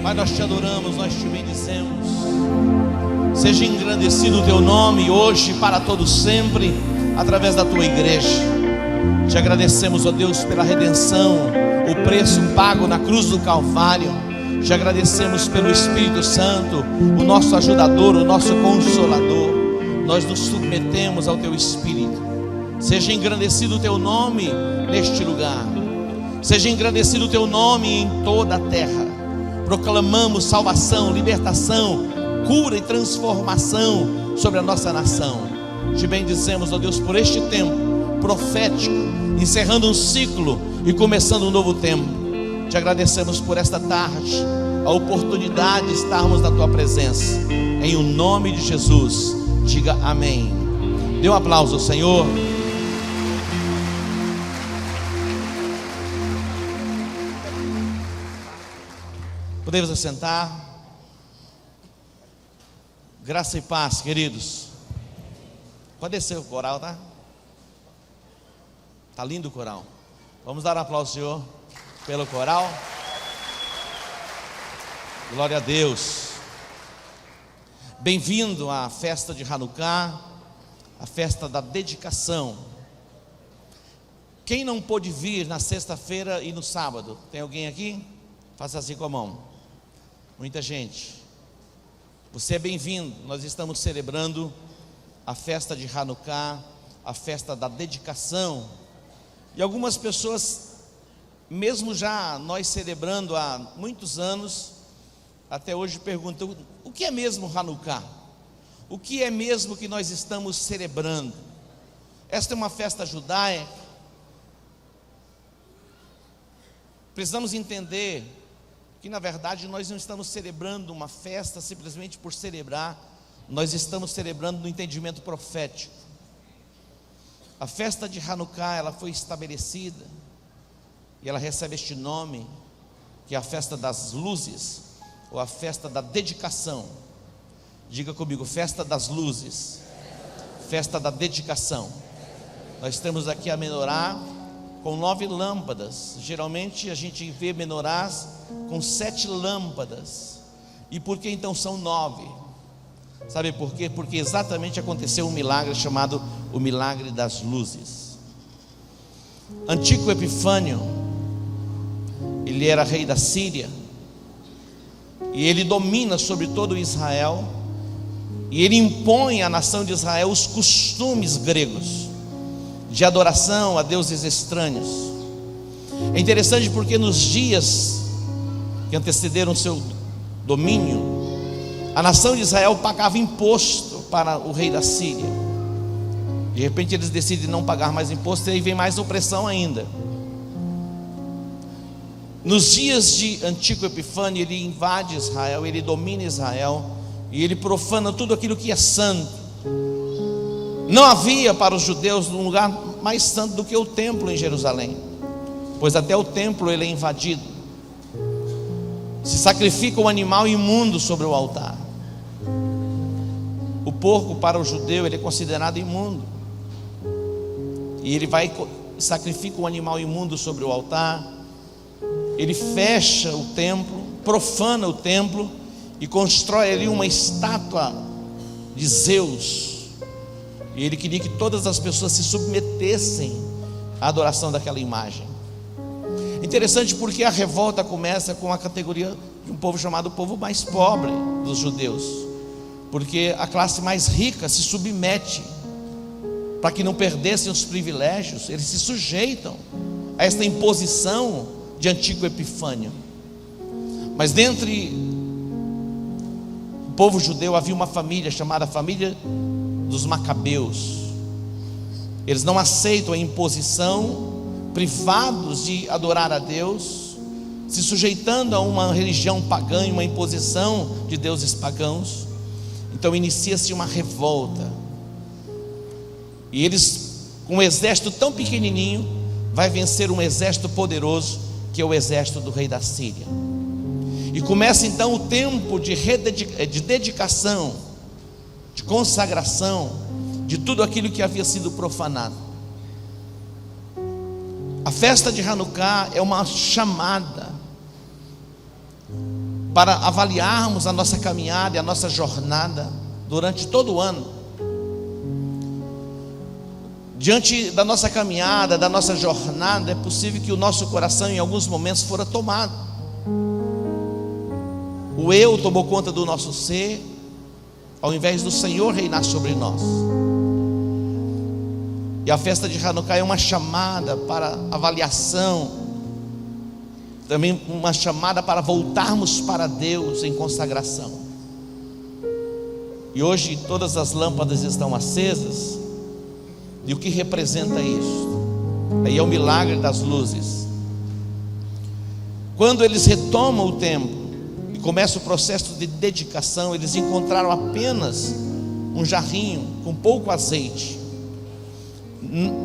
Pai, nós te adoramos, nós te bendizemos. Seja engrandecido o teu nome hoje, para todo sempre, através da tua igreja. Te agradecemos, ó Deus, pela redenção, o preço pago na cruz do Calvário. Te agradecemos pelo Espírito Santo, o nosso ajudador, o nosso consolador. Nós nos submetemos ao teu Espírito. Seja engrandecido o teu nome neste lugar. Seja engrandecido o teu nome em toda a terra. Proclamamos salvação, libertação, cura e transformação sobre a nossa nação. Te bendizemos, ó Deus, por este tempo profético, encerrando um ciclo e começando um novo tempo. Te agradecemos por esta tarde, a oportunidade de estarmos na tua presença. Em o nome de Jesus, diga amém. Dê um aplauso ao Senhor. Podemos assentar. Graça e paz, queridos. Pode descer o coral, tá? Tá lindo o coral. Vamos dar um aplauso ao Senhor pelo coral. Glória a Deus. Bem-vindo à festa de Hanukkah, a festa da dedicação. Quem não pôde vir na sexta-feira e no sábado? Tem alguém aqui? Faça assim com a mão. Muita gente. Você é bem-vindo. Nós estamos celebrando a festa de Hanukkah, a festa da dedicação. E algumas pessoas, mesmo já nós celebrando há muitos anos, até hoje perguntam: o que é mesmo Hanukkah? O que é mesmo que nós estamos celebrando? Esta é uma festa judaica. Precisamos entender que na verdade nós não estamos celebrando uma festa simplesmente por celebrar. Nós estamos celebrando no entendimento profético. A festa de Hanukkah, ela foi estabelecida e ela recebe este nome, que é a festa das luzes, ou a festa da dedicação. Diga comigo: festa das luzes, festa da dedicação. Nós temos aqui a menorá com 9 lâmpadas. Geralmente a gente vê menorás com 7 lâmpadas. E por que então são 9? Sabe por quê? Porque exatamente aconteceu um milagre chamado o milagre das luzes. Antíoco Epifânio, ele era rei da Síria, e ele domina sobre todo Israel, e ele impõe à nação de Israel os costumes gregos de adoração a deuses estranhos. É interessante porque nos dias que antecederam seu domínio, a nação de Israel pagava imposto para o rei da Síria. De repente eles decidem não pagar mais imposto, e aí vem mais opressão ainda. Nos dias de Antíoco Epifânio, ele invade Israel, ele domina Israel, e ele profana tudo aquilo que é santo. Não havia para os judeus um lugar mais santo do que o templo em Jerusalém, pois até o templo ele é invadido. Se sacrifica um animal imundo sobre o altar. O porco para o judeu ele é considerado imundo, e ele vai e sacrifica um animal imundo sobre o altar. Ele fecha o templo, profana o templo e constrói ali uma estátua de Zeus. E ele queria que todas as pessoas se submetessem à adoração daquela imagem. Interessante porque a revolta começa com a categoria de um povo chamado povo mais pobre dos judeus, porque a classe mais rica se submete para que não perdessem os privilégios. Eles se sujeitam a esta imposição de Antíoco Epifânio. Mas dentre o povo judeu havia uma família chamada família dos Macabeus. Eles não aceitam a imposição, privados de adorar a Deus, se sujeitando a uma religião pagã, uma imposição de deuses pagãos. Então inicia-se uma revolta, e eles, com um exército tão pequenininho, vai vencer um exército poderoso, que é o exército do rei da Síria. E começa então o tempo de dedicação, de consagração de tudo aquilo que havia sido profanado. A festa de Hanukkah é uma chamada para avaliarmos a nossa caminhada e a nossa jornada durante todo o ano. Diante da nossa caminhada, da nossa jornada, é possível que o nosso coração em alguns momentos fora tomado. O eu tomou conta do nosso ser, ao invés do Senhor reinar sobre nós. E a festa de Hanukkah é uma chamada para avaliação, também uma chamada para voltarmos para Deus em consagração. E hoje todas as lâmpadas estão acesas. E o que representa isso? Aí é o milagre das luzes. Quando eles retomam o templo e começa o processo de dedicação, eles encontraram apenas um jarrinho com pouco azeite.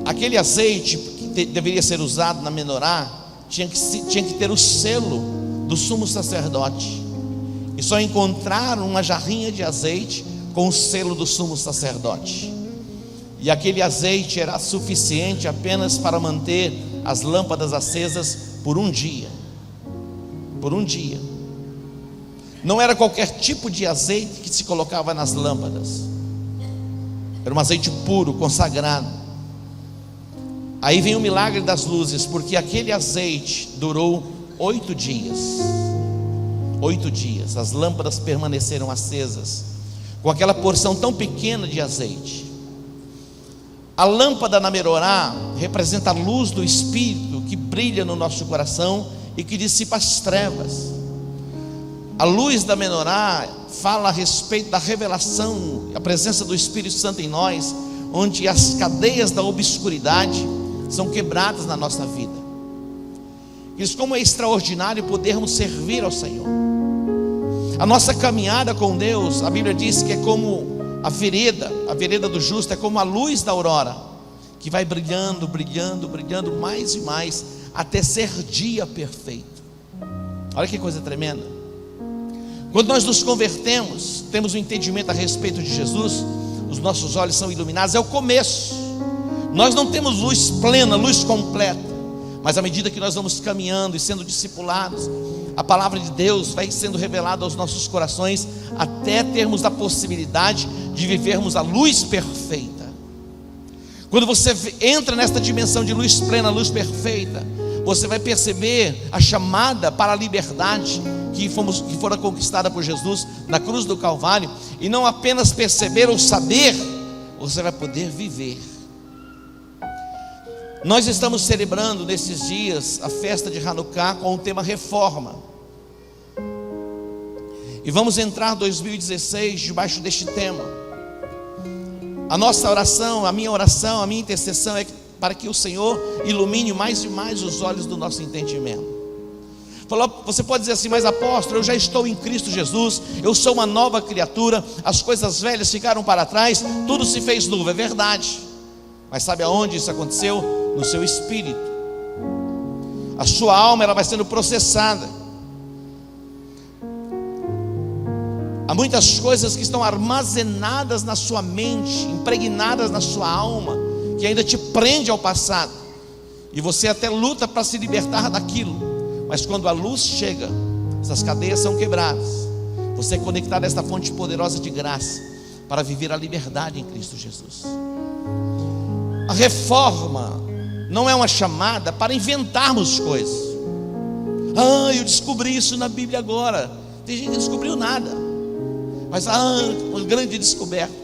Aquele azeite que deveria ser usado na menorá tinha que ter o selo do sumo sacerdote. E só encontraram uma jarrinha de azeite com o selo do sumo sacerdote. E aquele azeite era suficiente apenas para manter as lâmpadas acesas por um dia. Por um dia. Não era qualquer tipo de azeite que se colocava nas lâmpadas. Era um azeite puro, consagrado. Aí vem o milagre das luzes, porque aquele azeite durou 8 dias. 8 dias, as lâmpadas permaneceram acesas, com aquela porção tão pequena de azeite. A lâmpada na menorá representa a luz do Espírito que brilha no nosso coração e que dissipa as trevas. A luz da menorá fala a respeito da revelação, a presença do Espírito Santo em nós, onde as cadeias da obscuridade são quebradas na nossa vida. Isso, como é extraordinário podermos servir ao Senhor. A nossa caminhada com Deus, a Bíblia diz que é como a vereda do justo é como a luz da aurora, que vai brilhando, brilhando, brilhando mais e mais, até ser dia perfeito. Olha que coisa tremenda. Quando nós nos convertemos, temos um entendimento a respeito de Jesus, os nossos olhos são iluminados, é o começo. Nós não temos luz plena, luz completa, mas à medida que nós vamos caminhando e sendo discipulados, a palavra de Deus vai sendo revelada aos nossos corações, até termos a possibilidade de vivermos a luz perfeita. Quando você entra nesta dimensão de luz plena, luz perfeita, você vai perceber a chamada para a liberdade que fora conquistada por Jesus na cruz do Calvário, e não apenas perceber ou saber, você vai poder viver. Nós estamos celebrando nesses dias a festa de Hanukkah com o tema reforma. E vamos entrar 2016 debaixo deste tema. A nossa oração, a minha intercessão é para que o Senhor ilumine mais e mais os olhos do nosso entendimento. Você pode dizer assim: mas apóstolo, eu já estou em Cristo Jesus, eu sou uma nova criatura, as coisas velhas ficaram para trás, tudo se fez novo. É verdade, mas sabe aonde isso aconteceu? No seu espírito. A sua alma, ela vai sendo processada. Há muitas coisas que estão armazenadas na sua mente, impregnadas na sua alma, que ainda te prende ao passado, e você até luta para se libertar daquilo, mas quando a luz chega, essas cadeias são quebradas. Você é conectado a esta fonte poderosa de graça para viver a liberdade em Cristo Jesus. A reforma não é uma chamada para inventarmos coisas. Eu descobri isso na Bíblia agora. Tem gente que não descobriu nada, mas uma grande descoberta.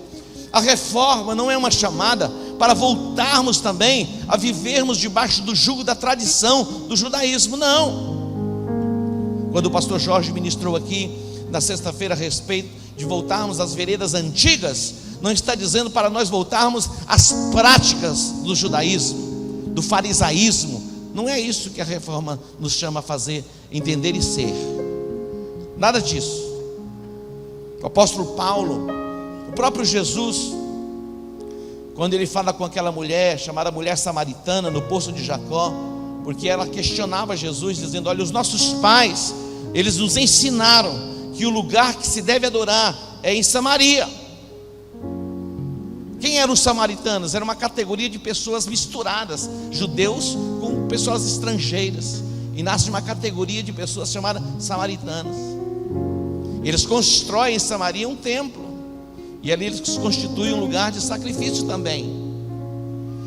A reforma não é uma chamada para voltarmos também a vivermos debaixo do jugo da tradição do judaísmo. Não. Quando o pastor Jorge ministrou aqui na sexta-feira a respeito de voltarmos às veredas antigas, não está dizendo para nós voltarmos às práticas do judaísmo, do farisaísmo. Não é isso que a reforma nos chama a fazer, entender e ser. Nada disso. O apóstolo Paulo, o próprio Jesus, quando ele fala com aquela mulher, chamada mulher samaritana, no poço de Jacó, porque ela questionava Jesus, dizendo: olha, os nossos pais, eles nos ensinaram que o lugar que se deve adorar é em Samaria. Quem eram os samaritanos? Era uma categoria de pessoas misturadas, judeus com pessoas estrangeiras, e nasce uma categoria de pessoas chamadas samaritanas. Eles constroem em Samaria um templo, e ali eles constituem um lugar de sacrifício também.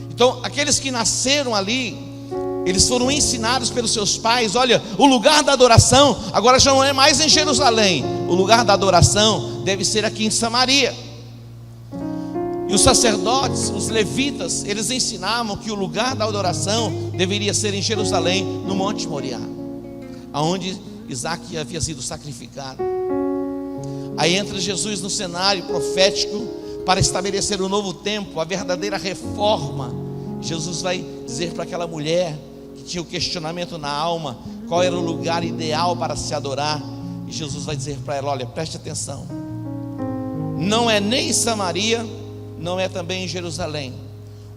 Então, aqueles que nasceram ali, eles foram ensinados pelos seus pais: olha, o lugar da adoração agora já não é mais em Jerusalém, o lugar da adoração deve ser aqui em Samaria. E os sacerdotes, os levitas, eles ensinavam que o lugar da adoração deveria ser em Jerusalém, no Monte Moriá, aonde Isaac havia sido sacrificado. Aí entra Jesus no cenário profético para estabelecer um novo tempo, a verdadeira reforma. Jesus vai dizer para aquela mulher que tinha o questionamento na alma, qual era o lugar ideal para se adorar. E Jesus vai dizer para ela: olha, preste atenção, não é nem em Samaria, não é também em Jerusalém.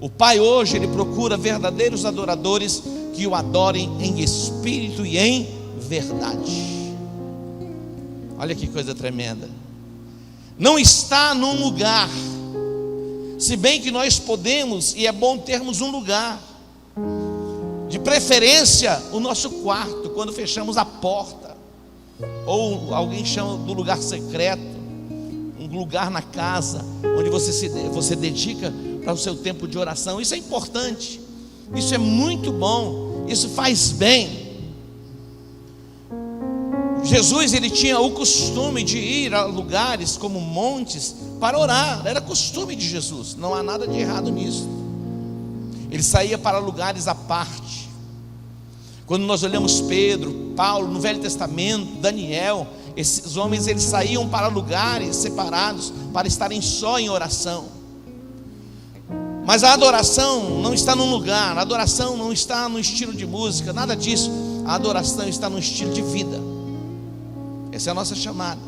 O Pai hoje, Ele procura verdadeiros adoradores que o adorem em espírito e em verdade. Olha que coisa tremenda. Não está num lugar, se bem que nós podemos, e é bom termos um lugar, de preferência o nosso quarto, quando fechamos a porta, ou alguém chama do lugar secreto, um lugar na casa, onde você dedica para o seu tempo de oração. Isso é importante, isso é muito bom, isso faz bem. Jesus, ele tinha o costume de ir a lugares como montes para orar, era costume de Jesus, não há nada de errado nisso. Ele saía para lugares à parte. Quando nós olhamos Pedro, Paulo, no Velho Testamento, Daniel, esses homens, eles saíam para lugares separados para estarem só em oração. Mas a adoração não está num lugar, a adoração não está no estilo de música, nada disso. A adoração está no estilo de vida. Essa é a nossa chamada.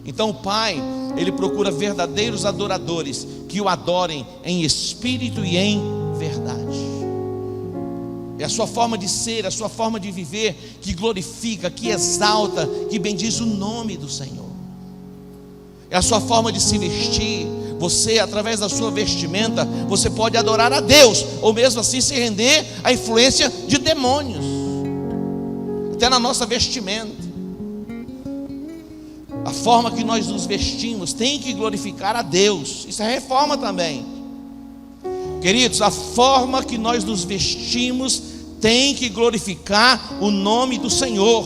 Então o Pai, Ele procura verdadeiros adoradores que o adorem em espírito e em verdade. É a sua forma de ser, a sua forma de viver que glorifica, que exalta, que bendiz o nome do Senhor. É a sua forma de se vestir. Você, através da sua vestimenta, você pode adorar a Deus, ou mesmo assim se render à influência de demônios, até na nossa vestimenta. A forma que nós nos vestimos tem que glorificar a Deus. Isso é reforma também. Queridos, a forma que nós nos vestimos tem que glorificar o nome do Senhor.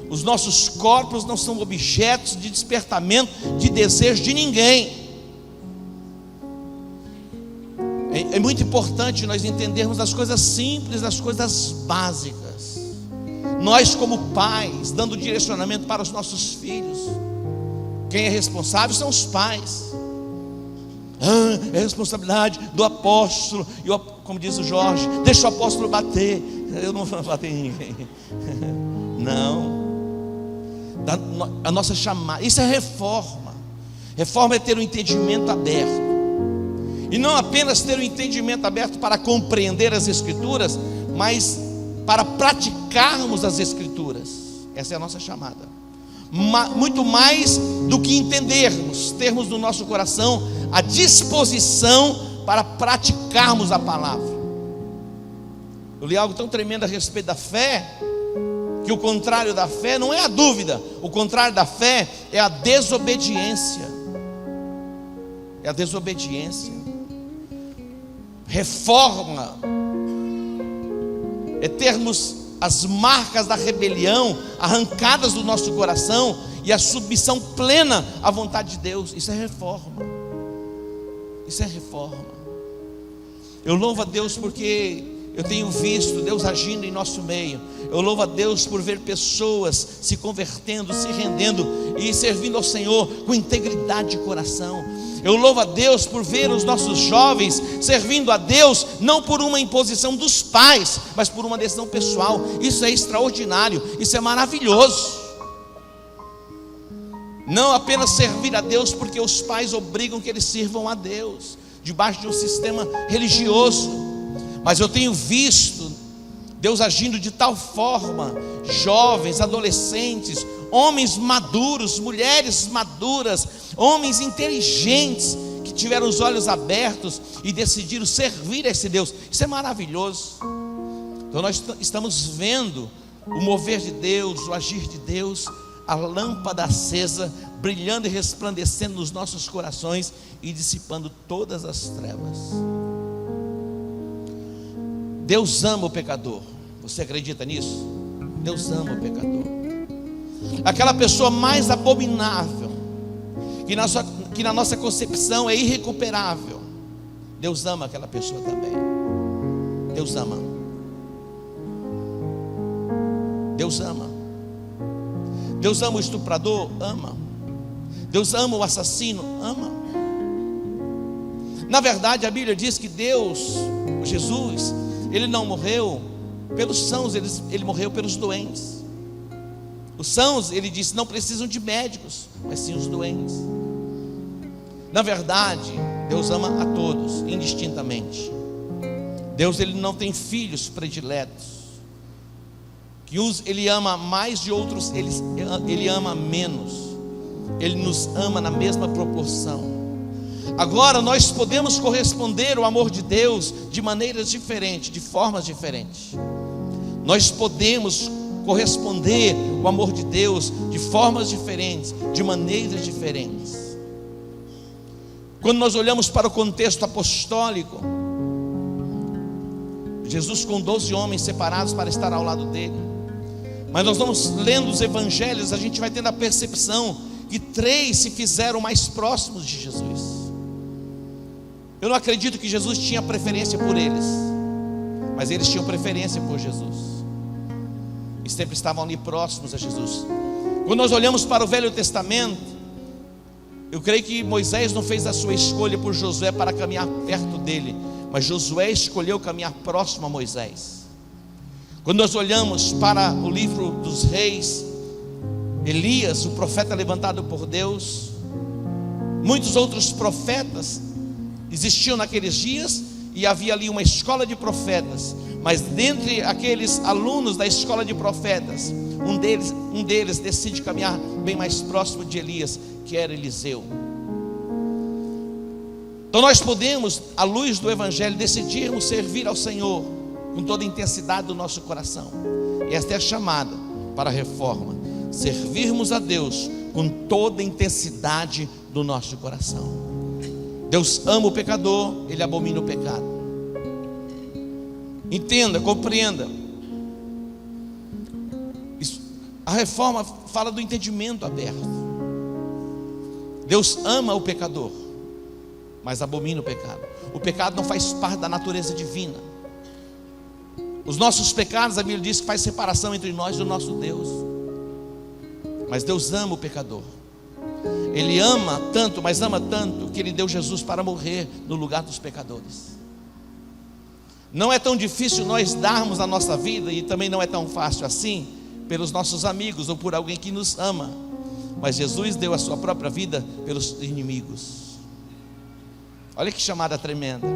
Os nossos corpos não são objetos de despertamento de desejo de ninguém. É muito importante nós entendermos as coisas simples, as coisas básicas. Nós, como pais, dando direcionamento para os nossos filhos. Quem é responsável são os pais. É responsabilidade do apóstolo. Como diz o Jorge, deixa o apóstolo bater. Eu não vou bater em ninguém. Não. A nossa chamada, isso é reforma. Reforma é ter um entendimento aberto. E não apenas ter um entendimento aberto para compreender as Escrituras, mas para praticarmos as Escrituras. Essa é a nossa chamada. Muito mais do que entendermos, termos no nosso coração a disposição para praticarmos a palavra. Eu li algo tão tremendo a respeito da fé, que o contrário da fé não é a dúvida, o contrário da fé é a desobediência. É a desobediência. Reforma é termos as marcas da rebelião arrancadas do nosso coração e a submissão plena à vontade de Deus. Isso é reforma. Isso é reforma. Eu louvo a Deus porque eu tenho visto Deus agindo em nosso meio. Eu louvo a Deus por ver pessoas se convertendo, se rendendo e servindo ao Senhor com integridade de coração. Eu louvo a Deus por ver os nossos jovens servindo a Deus, não por uma imposição dos pais, mas por uma decisão pessoal. Isso é extraordinário, isso é maravilhoso. Não apenas servir a Deus porque os pais obrigam que eles sirvam a Deus, debaixo de um sistema religioso. Mas eu tenho visto Deus agindo de tal forma, jovens, adolescentes, homens maduros, mulheres maduras, homens inteligentes, que tiveram os olhos abertos e decidiram servir a esse Deus. Isso é maravilhoso. Então nós estamos vendo o mover de Deus, o agir de Deus a lâmpada acesa, brilhando e resplandecendo nos nossos corações e dissipando todas as trevas. Deus ama o pecador. Você acredita nisso? Deus ama o pecador. Aquela pessoa mais abominável, que na nossa concepção é irrecuperável, Deus ama aquela pessoa também. Deus ama. Deus ama. Deus ama o estuprador? Ama. Deus ama o assassino? Ama. Na verdade, a Bíblia diz que Deus, Jesus, Ele não morreu pelos sãos, Ele morreu pelos doentes. Os sãos, Ele disse, não precisam de médicos, mas sim os doentes. Na verdade, Deus ama a todos, indistintamente. Deus, Ele não tem filhos prediletos, que uns Ele ama mais, de outros Ele ama menos. Ele nos ama na mesma proporção. Agora nós podemos corresponder ao amor de Deus de maneiras diferentes, de formas diferentes. Nós podemos corresponder ao amor de Deus de formas diferentes, de maneiras diferentes. Quando nós olhamos para o contexto apostólico, Jesus com 12 homens separados para estar ao lado dele. Mas nós vamos lendo os evangelhos, a gente vai tendo a percepção que 3 se fizeram mais próximos de Jesus. Eu não acredito que Jesus tinha preferência por eles, mas eles tinham preferência por Jesus, e sempre estavam ali próximos a Jesus. Quando nós olhamos para o Velho Testamento, eu creio que Moisés não fez a sua escolha por Josué para caminhar perto dele, mas Josué escolheu caminhar próximo a Moisés. Quando nós olhamos para o livro dos reis, Elias, o profeta levantado por Deus, muitos outros profetas existiam naqueles dias, e havia ali uma escola de profetas. Mas dentre aqueles alunos da escola de profetas, um deles decide caminhar bem mais próximo de Elias, que era Eliseu. Então nós podemos, à luz do Evangelho, decidirmos servir ao Senhor com toda a intensidade do nosso coração. Esta é a chamada para a reforma: servirmos a Deus com toda a intensidade do nosso coração. Deus ama o pecador, Ele abomina o pecado. Entenda, compreenda. A reforma fala do entendimento aberto. Deus ama o pecador, mas abomina o pecado. O pecado não faz parte da natureza divina. Os nossos pecados, a Bíblia diz que faz separação entre nós e o nosso Deus. Mas Deus ama o pecador. Ele ama tanto, mas ama tanto, que Ele deu Jesus para morrer no lugar dos pecadores. Não é tão difícil nós darmos a nossa vida, e também não é tão fácil assim, pelos nossos amigos ou por alguém que nos ama. Mas Jesus deu a sua própria vida pelos inimigos. Olha que chamada tremenda.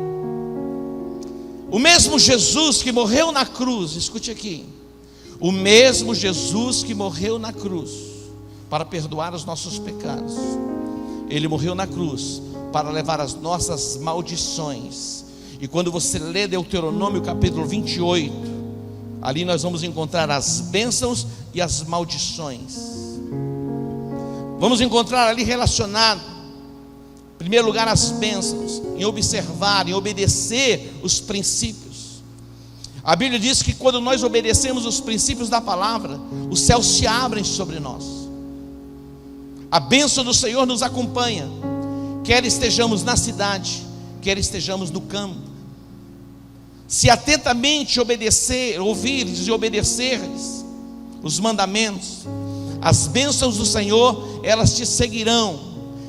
O mesmo Jesus que morreu na cruz, escute aqui, o mesmo Jesus que morreu na cruz para perdoar os nossos pecados, Ele morreu na cruz para levar as nossas maldições. E quando você lê Deuteronômio capítulo 28, ali nós vamos encontrar as bênçãos e as maldições. Vamos encontrar ali relacionado, em primeiro lugar, as bênçãos, em observar, em obedecer os princípios. A Bíblia diz que quando nós obedecemos os princípios da palavra, os céus se abrem sobre nós. A bênção do Senhor nos acompanha, quer estejamos na cidade, quer estejamos no campo. Se atentamente ouvires e obedeceres os mandamentos, as bênçãos do Senhor, elas te seguirão,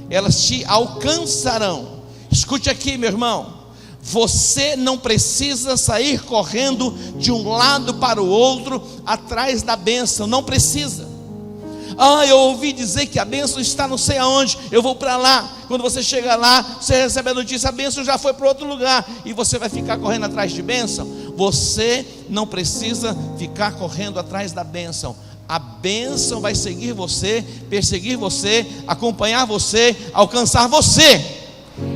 elas te alcançarão. Escute aqui, meu irmão, você não precisa sair correndo de um lado para o outro atrás da bênção, não precisa. Eu ouvi dizer que a bênção está não sei aonde, eu vou para lá. Quando você chega lá, você recebe a notícia, a bênção já foi para outro lugar, e você vai ficar correndo atrás de bênção. Você não precisa ficar correndo atrás da bênção. A bênção vai seguir você, perseguir você, acompanhar você, alcançar você.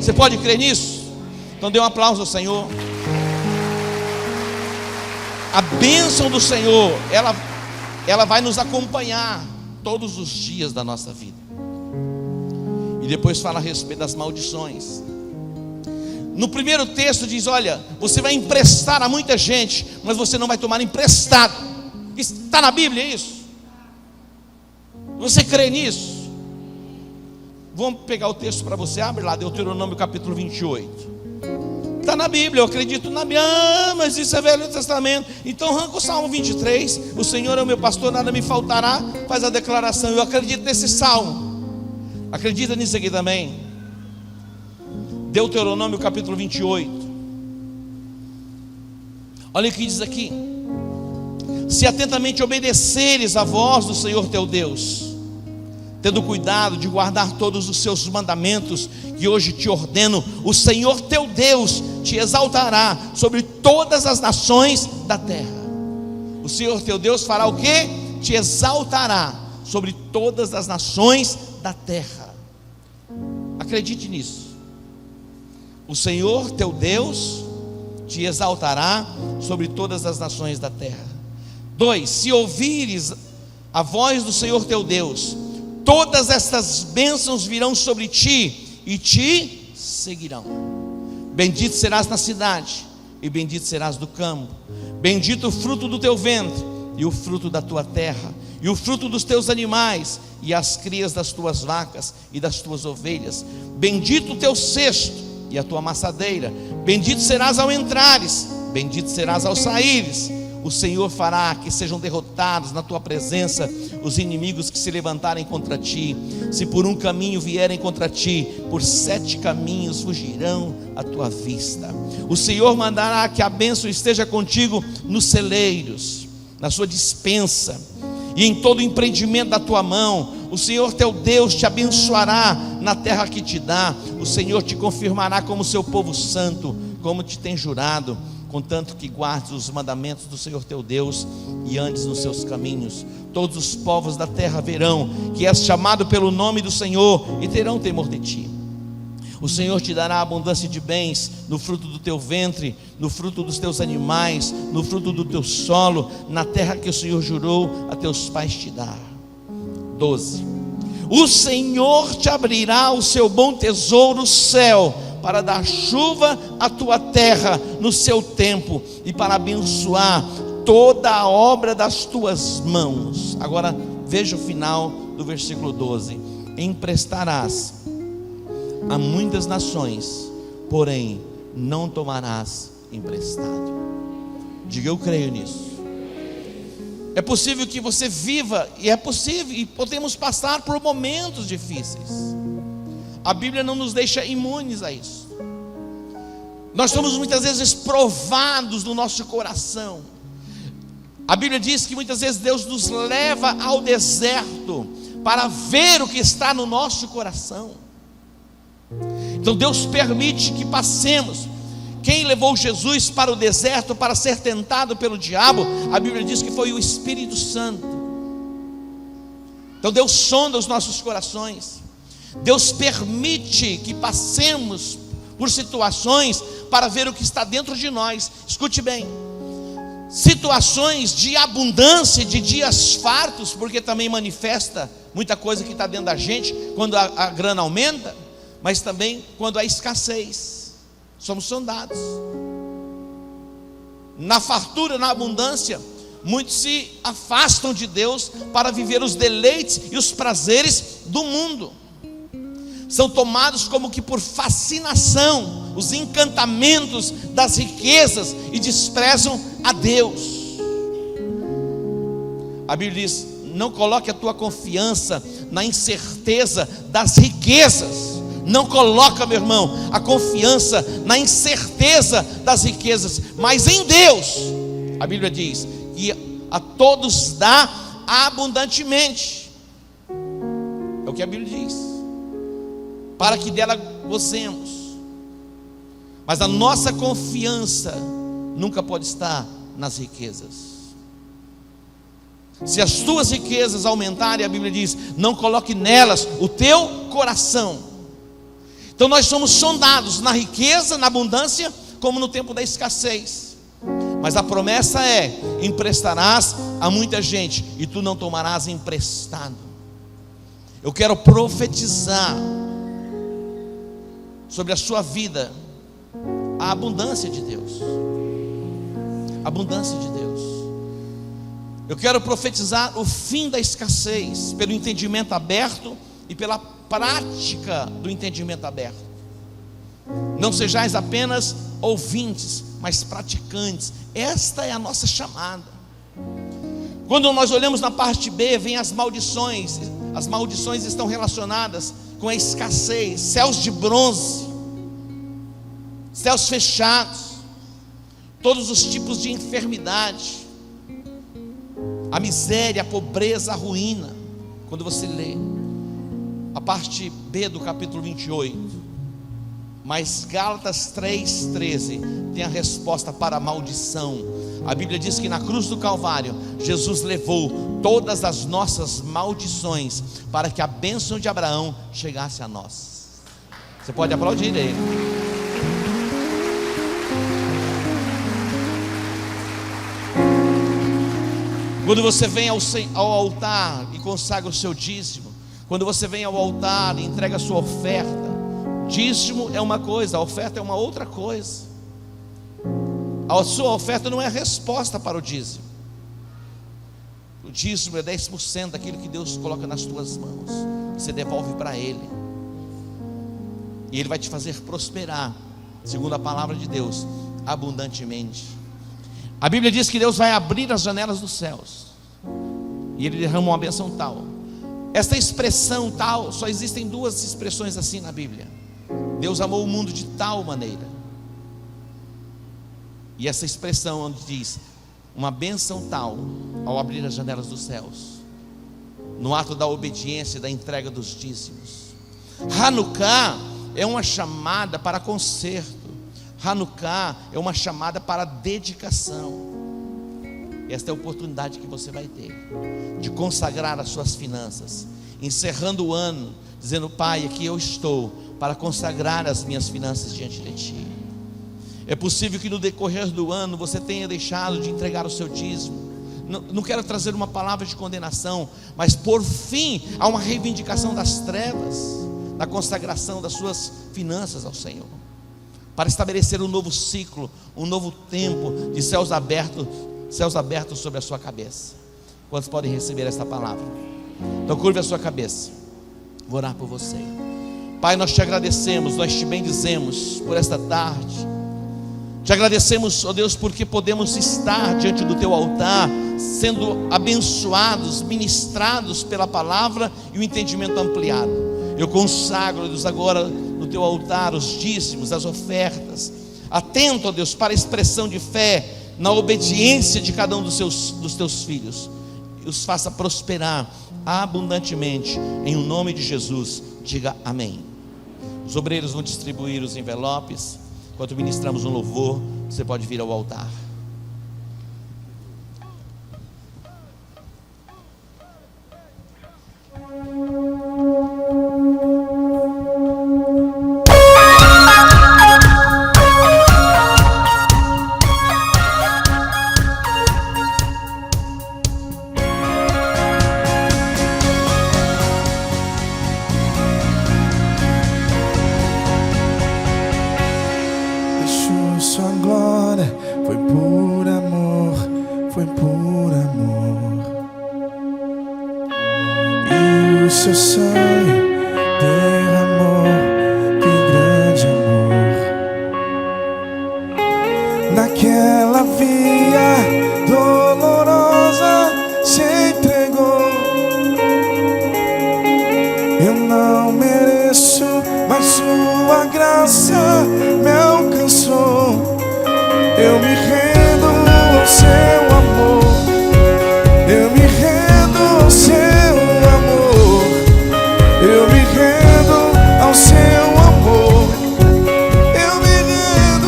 Você pode crer nisso? Então dê um aplauso ao Senhor. A bênção do Senhor, ela vai nos acompanhar. todos os dias da nossa vida. E depois fala a respeito das maldições. No primeiro texto diz: olha, você vai emprestar a muita gente, mas você não vai tomar emprestado. Está na Bíblia isso? Você crê nisso? Vamos pegar o texto para você. Abre lá, Deuteronômio capítulo 28. Está na Bíblia, eu acredito na Bíblia. Mas isso é Velho Testamento. Então arranca o Salmo 23. O Senhor é o meu pastor, nada me faltará. Faz a declaração. Eu acredito nesse salmo. Acredita nisso aqui também. Deuteronômio capítulo 28. Olha o que diz aqui: se atentamente obedeceres a voz do Senhor teu Deus, tendo cuidado de guardar todos os seus mandamentos que hoje te ordeno, o Senhor teu Deus te exaltará sobre todas as nações da terra. O Senhor teu Deus fará o quê? Te exaltará sobre todas as nações da terra. Acredite nisso. O Senhor teu Deus te exaltará sobre todas as nações da terra. 2. Se ouvires a voz do Senhor teu Deus, todas estas bênçãos virão sobre ti e te seguirão. Bendito serás na cidade e bendito serás do campo. Bendito o fruto do teu ventre e o fruto da tua terra, e o fruto dos teus animais, e as crias das tuas vacas e das tuas ovelhas. Bendito o teu cesto e a tua amassadeira. Bendito serás ao entrares, bendito serás ao saíres. O Senhor fará que sejam derrotados na tua presença os inimigos que se levantarem contra ti. Se por um caminho vierem contra ti, por 7 caminhos fugirão à tua vista. O Senhor mandará que a bênção esteja contigo nos celeiros, na sua despensa e em todo o empreendimento da tua mão. O Senhor teu Deus te abençoará na terra que te dá. O Senhor te confirmará como seu povo santo, como te tem jurado, contanto que guardes os mandamentos do Senhor teu Deus e andes nos seus caminhos. Todos os povos da terra verão que és chamado pelo nome do Senhor e terão temor de ti. O Senhor te dará abundância de bens no fruto do teu ventre, no fruto dos teus animais, no fruto do teu solo, na terra que o Senhor jurou a teus pais te dar. 12. O Senhor te abrirá o seu bom tesouro, o céu, para dar chuva à tua terra no seu tempo e para abençoar toda a obra das tuas mãos. Agora veja o final do versículo 12: emprestarás a muitas nações, porém não tomarás emprestado. Diga: eu creio nisso. É possível que você viva, e é possível, e podemos passar por momentos difíceis. A Bíblia não nos deixa imunes a isso. Nós somos muitas vezes provados no nosso coração. A Bíblia diz que muitas vezes Deus nos leva ao deserto para ver o que está no nosso coração. Então Deus permite que passemos. Quem levou Jesus para o deserto para ser tentado pelo diabo? A Bíblia diz que foi o Espírito Santo. Então Deus sonda os nossos corações. Deus permite que passemos por situações para ver o que está dentro de nós. Escute bem: situações de abundância, de dias fartos, porque também manifesta muita coisa que está dentro da gente quando a grana aumenta, mas também quando há escassez. Somos sondados. Na fartura, na abundância, muitos se afastam de Deus para viver os deleites e os prazeres do mundo. São tomados como que por fascinação, os encantamentos das riquezas, e desprezam a Deus. A Bíblia diz: não coloque a tua confiança na incerteza das riquezas. Não coloca, meu irmão, a confiança na incerteza das riquezas, mas em Deus. A Bíblia diz que a todos dá abundantemente. É o que a Bíblia diz, para que dela gozemos. Mas a nossa confiança nunca pode estar nas riquezas. Se as tuas riquezas aumentarem, a Bíblia diz: não coloque nelas o teu coração. Então nós somos sondados na riqueza, na abundância, como no tempo da escassez. Mas a promessa é: emprestarás a muita gente e tu não tomarás emprestado. Eu quero profetizar sobre a sua vida a abundância de Deus. A abundância de Deus. Eu quero profetizar o fim da escassez pelo entendimento aberto e pela prática do entendimento aberto. Não sejais apenas ouvintes, mas praticantes. Esta é a nossa chamada. Quando nós olhamos na parte B, vem as maldições. As maldições estão relacionadas com a escassez, céus de bronze, céus fechados, todos os tipos de enfermidade, a miséria, a pobreza, a ruína. Quando você lê a parte B do capítulo 28, mas Gálatas 3,13 tem a resposta para a maldição. A Bíblia diz que na cruz do Calvário Jesus levou todas as nossas maldições para que a bênção de Abraão chegasse a nós. Você pode aplaudir ele. Quando você vem ao altar e consagra o seu dízimo, quando você vem ao altar e entrega a sua oferta, dízimo é uma coisa, a oferta é uma outra coisa. A sua oferta não é a resposta para o dízimo. O dízimo é 10% daquilo que Deus coloca nas tuas mãos. Você devolve para Ele, e Ele vai te fazer prosperar, segundo a palavra de Deus, abundantemente. A Bíblia diz que Deus vai abrir as janelas dos céus, e Ele derrama uma bênção tal. Esta expressão tal, só existem duas expressões assim na Bíblia. Deus amou o mundo de tal maneira. E essa expressão onde diz uma bênção tal, ao abrir as janelas dos céus, no ato da obediência e da entrega dos dízimos. Hanukkah é uma chamada para conserto. Hanukkah é uma chamada para dedicação. Esta é a oportunidade que você vai ter de consagrar as suas finanças, encerrando o ano dizendo: Pai, aqui eu estou para consagrar as minhas finanças diante de Ti. É possível que no decorrer do ano você tenha deixado de entregar o seu dízimo. Não quero trazer uma palavra de condenação, mas por fim há uma reivindicação das trevas, da consagração das suas finanças ao Senhor, para estabelecer um novo ciclo, um novo tempo de céus abertos sobre a sua cabeça. Quantos podem receber esta palavra? Então curve a sua cabeça, vou orar por você. Pai, nós te agradecemos, nós te bendizemos por esta tarde. Te agradecemos, ó Deus, porque podemos estar diante do Teu altar, sendo abençoados, ministrados pela palavra e o entendimento ampliado. Eu consagro, Deus, agora no Teu altar os dízimos, as ofertas. Atento, ó Deus, para a expressão de fé, na obediência de cada um dos Teus filhos. E os faça prosperar abundantemente, em nome de Jesus. Diga amém. Os obreiros vão distribuir os envelopes. Enquanto ministramos um louvor, você pode vir ao altar. Seu sangue derramou, que grande amor. Naquela via dolorosa se entregou. Eu não mereço, mas sua graça me alcançou. Eu me rendo ao seu amor. Eu me rendo ao seu amor. Eu me rendo ao seu amor. Eu me rendo.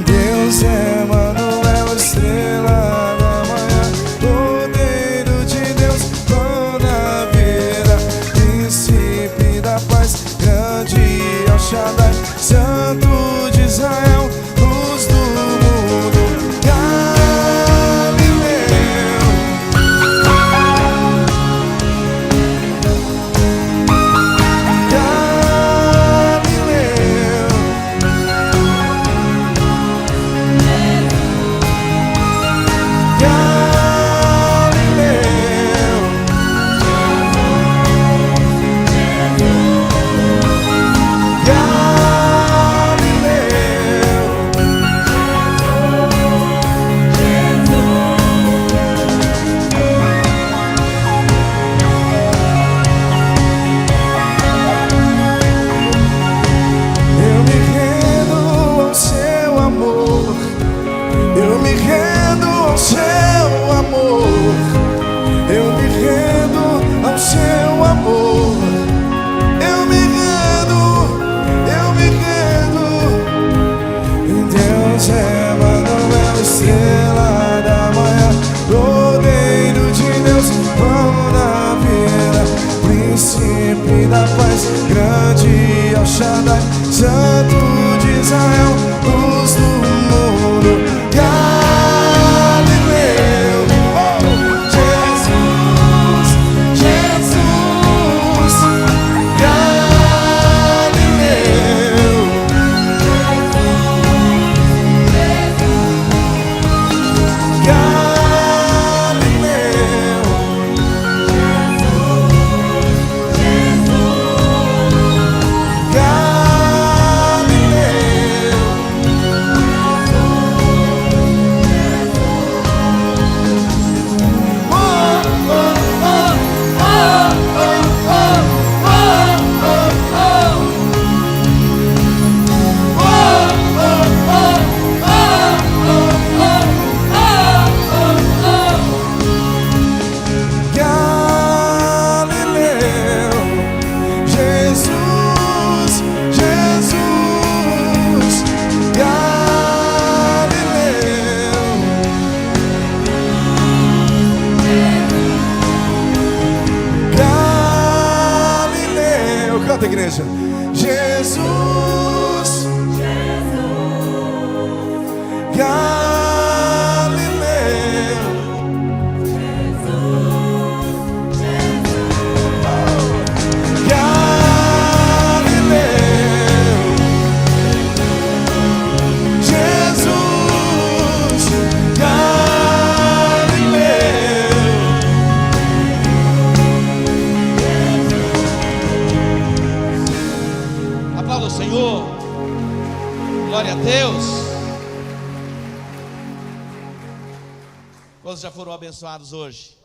Deus é Emanuel, estrela da manhã, Cordeiro de Deus, pão na vida, príncipe da paz, grande El Shaddai, Santo de Israel, o igreja. Jesus, Galileu. Glória a Deus. Quantos já foram abençoados hoje?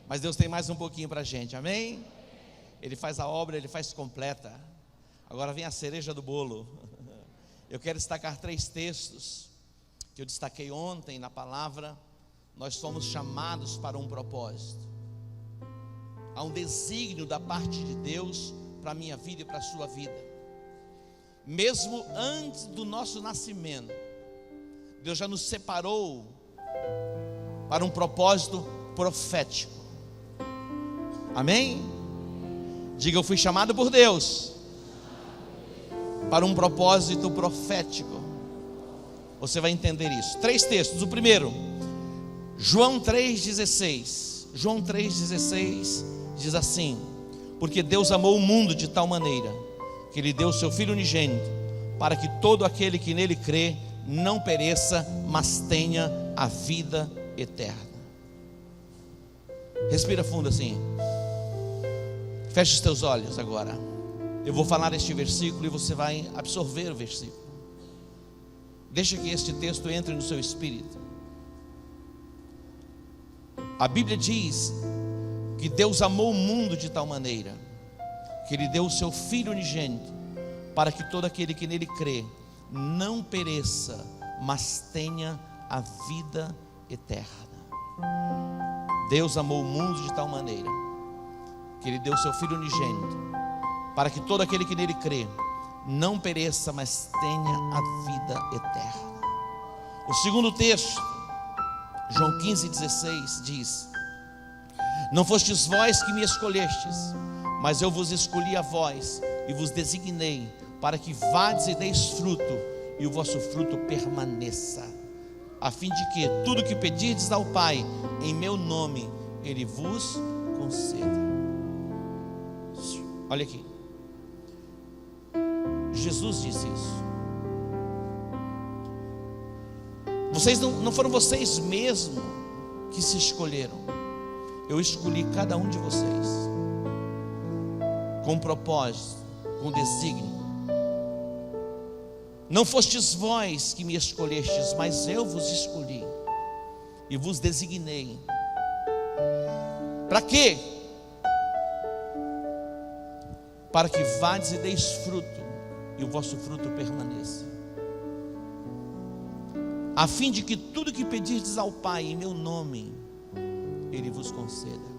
Mas Deus tem mais um pouquinho para a gente, amém? Ele faz a obra, Ele faz completa. Agora vem a cereja do bolo. Eu quero destacar 3 textos que eu destaquei ontem na palavra. Nós somos chamados para um propósito. Há um desígnio da parte de Deus para a minha vida e para a sua vida. Mesmo antes do nosso nascimento, Deus já nos separou para um propósito profético. Amém? Diga: eu fui chamado por Deus para um propósito profético. Você vai entender isso. 3 textos. O primeiro, João 3,16. João 3,16 diz assim: porque Deus amou o mundo de tal maneira que Ele deu o seu Filho unigênito, para que todo aquele que nele crê não pereça, mas tenha a vida eterna. Respira fundo assim. Feche os teus olhos agora. Eu vou falar este versículo e você vai absorver o versículo. Deixa que este texto entre no seu espírito. A Bíblia diz que Deus amou o mundo de tal maneira que Ele deu o seu Filho unigênito, para que todo aquele que nele crê não pereça, mas tenha a vida eterna. Deus amou o mundo de tal maneira que Ele deu o seu Filho unigênito, para que todo aquele que nele crê não pereça, mas tenha a vida eterna. O segundo texto, João 15,16 diz: não fostes vós que me escolhestes, mas eu vos escolhi a vós e vos designei para que vades e deis fruto, e o vosso fruto permaneça, a fim de que tudo que pedirdes ao Pai em meu nome, Ele vos conceda. Olha aqui, Jesus disse isso. Não foram vocês mesmos que se escolheram. Eu escolhi cada um de vocês com propósito, com desígnio. Não fostes vós que me escolhestes, mas eu vos escolhi e vos designei. Para quê? Para que vades e deis fruto, e o vosso fruto permaneça, a fim de que tudo que pedirdes ao Pai em meu nome, Ele vos conceda.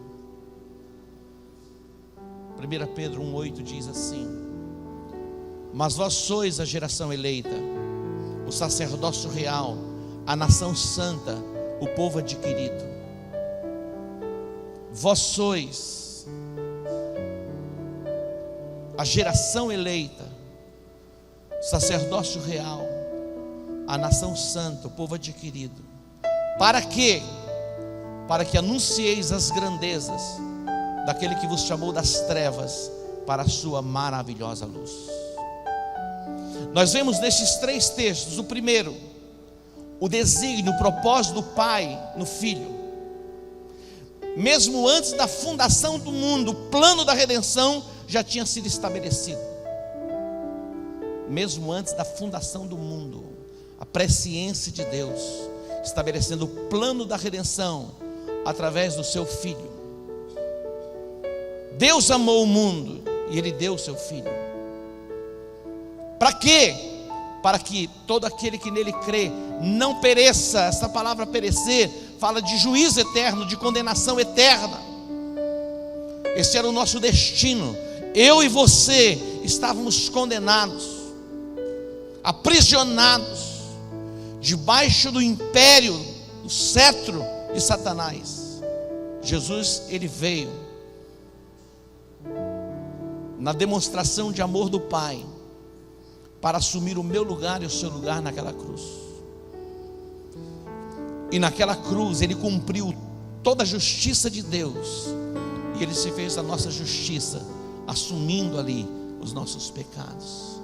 1 Pedro 1,8 diz assim: mas vós sois a geração eleita, o sacerdócio real, a nação santa, o povo adquirido. Vós sois a geração eleita, o sacerdócio real, a nação santa, o povo adquirido. Para quê? Para que anuncieis as grandezas daquele que vos chamou das trevas para a sua maravilhosa luz. Nós vemos nestes 3 textos, o primeiro, o desígnio, o propósito do Pai no Filho. Mesmo antes da fundação do mundo, o plano da redenção já tinha sido estabelecido. Mesmo antes da fundação do mundo, a presciência de Deus, estabelecendo o plano da redenção através do seu Filho. Deus amou o mundo e Ele deu o seu Filho. Para quê? Para que todo aquele que nele crê não pereça. Essa palavra perecer fala de juízo eterno, de condenação eterna. Esse era o nosso destino. Eu e você estávamos condenados, aprisionados debaixo do império, do cetro de Satanás. Jesus, Ele veio na demonstração de amor do Pai, para assumir o meu lugar e o seu lugar naquela cruz. E naquela cruz Ele cumpriu toda a justiça de Deus, e Ele se fez a nossa justiça, assumindo ali os nossos pecados.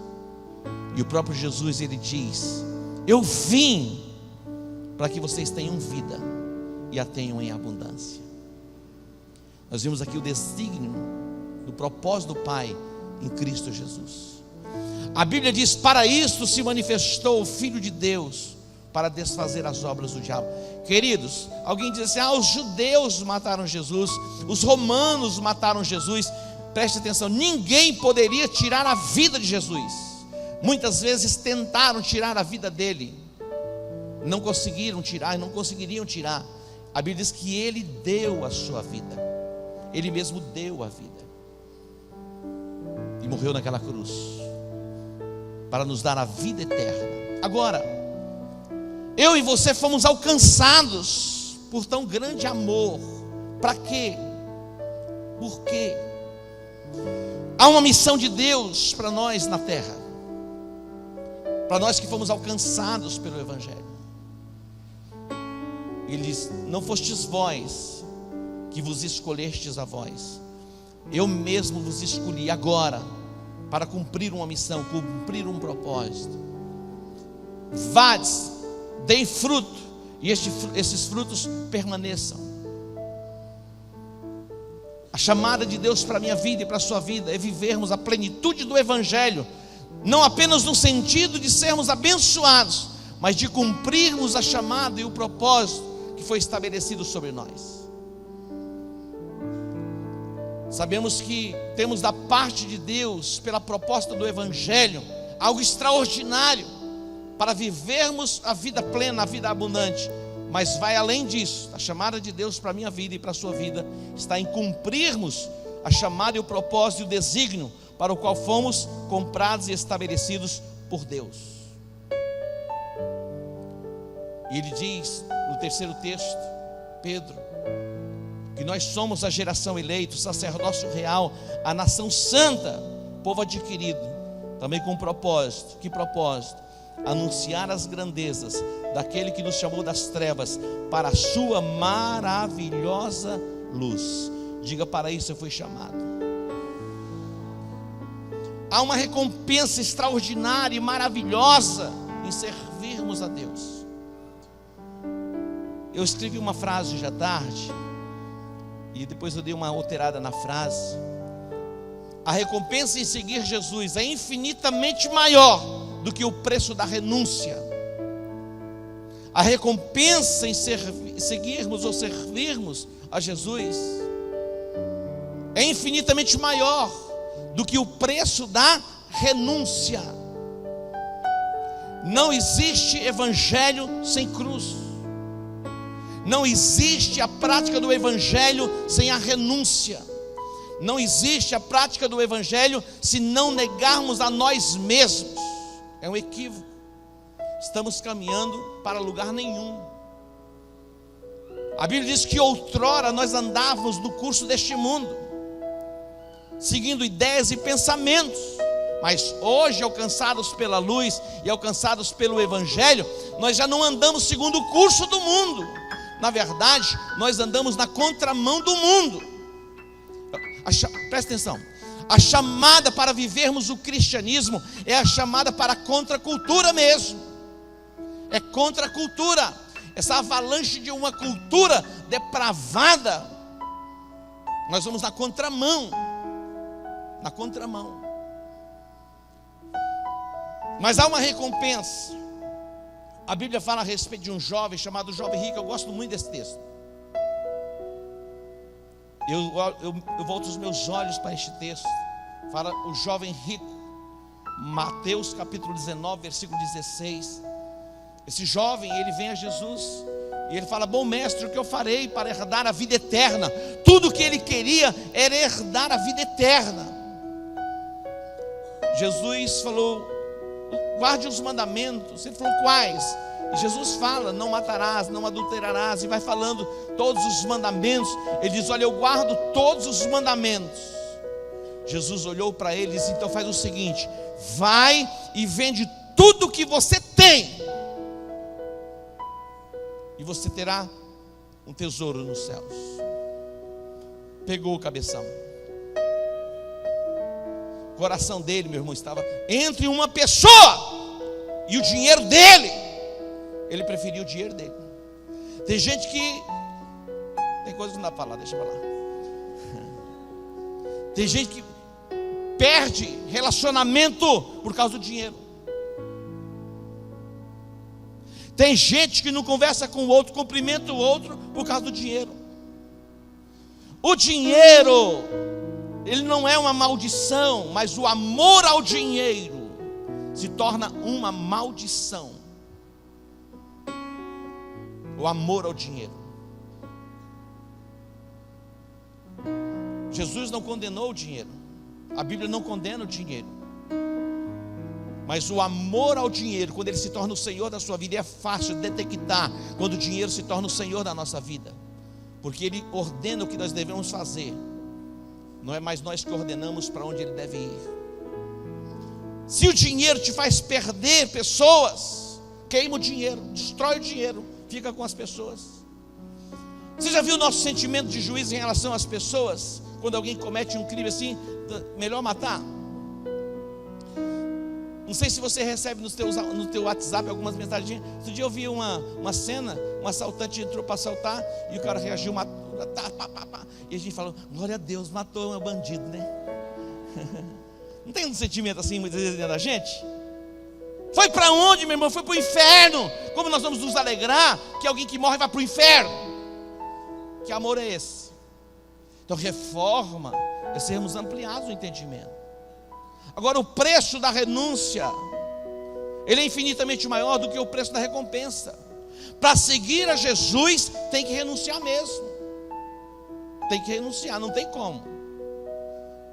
E o próprio Jesus, Ele diz: eu vim para que vocês tenham vida e a tenham em abundância. Nós vimos aqui o desígnio do propósito do Pai em Cristo Jesus. A Bíblia diz: para isto se manifestou o Filho de Deus, para desfazer as obras do diabo. Queridos, alguém diz assim: os judeus mataram Jesus, os romanos mataram Jesus. Preste atenção, ninguém poderia tirar a vida de Jesus. Muitas vezes tentaram tirar a vida dele, não conseguiram tirar e não conseguiriam tirar. A Bíblia diz que Ele deu a sua vida, Ele mesmo deu a vida e morreu naquela cruz para nos dar a vida eterna. Agora, eu e você fomos alcançados por tão grande amor. Para quê? Por quê? Há uma missão de Deus para nós na terra, para nós que fomos alcançados pelo Evangelho. Ele diz: não fostes vós que vos escolhestes a vós, eu mesmo vos escolhi agora para cumprir uma missão, cumprir um propósito. Vades, deem fruto, e esses frutos permaneçam. A chamada de Deus para a minha vida e para a sua vida é vivermos a plenitude do Evangelho, não apenas no sentido de sermos abençoados, mas de cumprirmos a chamada e o propósito que foi estabelecido sobre nós. Sabemos que temos da parte de Deus, pela proposta do Evangelho, algo extraordinário para vivermos a vida plena, a vida abundante. Mas vai além disso. A chamada de Deus para a minha vida e para a sua vida está em cumprirmos a chamada e o propósito e o desígnio para o qual fomos comprados e estabelecidos por Deus. E ele diz no terceiro texto, Pedro, que nós somos a geração eleita, o sacerdócio real, a nação santa, povo adquirido, também com um propósito. Que propósito? Anunciar as grandezas daquele que nos chamou das trevas para a sua maravilhosa luz. Diga: para isso eu fui chamado. Há uma recompensa extraordinária e maravilhosa em servirmos a Deus. Eu escrevi uma frase hoje à tarde e depois eu dei uma alterada na frase. A recompensa em seguir Jesus é infinitamente maior do que o preço da renúncia. A recompensa em seguirmos ou servirmos a Jesus é infinitamente maior do que o preço da renúncia. Não existe evangelho sem cruz. Não existe a prática do evangelho sem a renúncia. Não existe a prática do evangelho se não negarmos a nós mesmos. É um equívoco. Estamos caminhando para lugar nenhum. A Bíblia diz que outrora nós andávamos no curso deste mundo, seguindo ideias e pensamentos, mas hoje, alcançados pela luz e alcançados pelo Evangelho, nós já não andamos segundo o curso do mundo. Na verdade, nós andamos na contramão do mundo. Presta atenção. A chamada para vivermos o cristianismo é a chamada para a contracultura mesmo. É contra a cultura. Essa avalanche de uma cultura depravada, nós vamos na contramão. Na contramão. Mas há uma recompensa. A Bíblia fala a respeito de um jovem chamado jovem rico. Eu gosto muito desse texto. Eu volto os meus olhos para este texto. Fala o jovem rico. Mateus capítulo 19, versículo 16. Esse jovem, ele vem a Jesus e ele fala: bom mestre, o que eu farei para herdar a vida eterna? Tudo o que ele queria era herdar a vida eterna. Jesus falou: guarde os mandamentos. Ele falou: quais? E Jesus fala: não matarás, não adulterarás, e vai falando todos os mandamentos. Ele diz: olha, eu guardo todos os mandamentos. Jesus olhou para ele e disse: então faz o seguinte, vai e vende tudo que você tem, e você terá um tesouro nos céus. Pegou o cabeção. O coração dele, meu irmão, estava entre uma pessoa e o dinheiro dele. Ele preferiu o dinheiro dele. Tem gente que tem coisa que não dá para falar, deixa eu falar. Tem gente que perde relacionamento por causa do dinheiro. Tem gente que não conversa com o outro, cumprimenta o outro por causa do dinheiro. O dinheiro, ele não é uma maldição, mas o amor ao dinheiro se torna uma maldição. O amor ao dinheiro. Jesus não condenou o dinheiro. A Bíblia não condena o dinheiro. Mas o amor ao dinheiro, quando ele se torna o Senhor da sua vida, é fácil de detectar quando o dinheiro se torna o Senhor da nossa vida. Porque ele ordena o que nós devemos fazer. Não é mais nós que ordenamos para onde ele deve ir. Se o dinheiro te faz perder pessoas, queima o dinheiro, destrói o dinheiro, fica com as pessoas. Você já viu o nosso sentimento de juízo em relação às pessoas? Quando alguém comete um crime assim, melhor matar. Não sei se você recebe no teu WhatsApp algumas mensagens. Outro dia eu vi uma cena, um assaltante entrou para assaltar e o cara reagiu, matou, e a gente falou: glória a Deus, matou um bandido, né? Não tem um sentimento assim muitas vezes dentro da gente? Foi para onde, meu irmão? Foi para o inferno. Como nós vamos nos alegrar que alguém que morre vai para o inferno? Que amor é esse? Então reforma é sermos ampliados no entendimento. Agora o preço da renúncia, ele é infinitamente maior do que o preço da recompensa. Para seguir a Jesus tem que renunciar mesmo. Tem que renunciar, não tem como.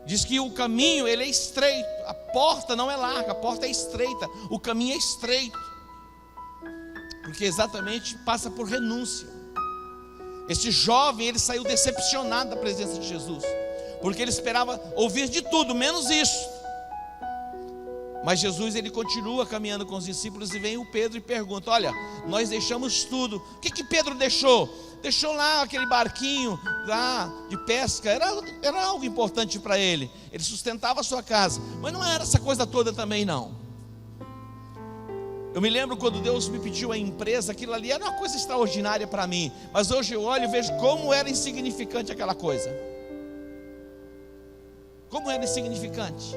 Diz que o caminho ele é estreito, a porta não é larga, a porta é estreita, o caminho é estreito. Porque exatamente passa por renúncia. Esse jovem, ele saiu decepcionado da presença de Jesus, porque ele esperava ouvir de tudo, menos isso. Mas Jesus, ele continua caminhando com os discípulos e vem o Pedro e pergunta: olha, nós deixamos tudo. O que Pedro deixou? Deixou lá aquele barquinho lá de pesca, era algo importante para ele. Ele sustentava a sua casa, mas não era essa coisa toda também não. Eu me lembro quando Deus me pediu a empresa, aquilo ali era uma coisa extraordinária para mim. Mas hoje eu olho e vejo como era insignificante aquela coisa. Como era insignificante.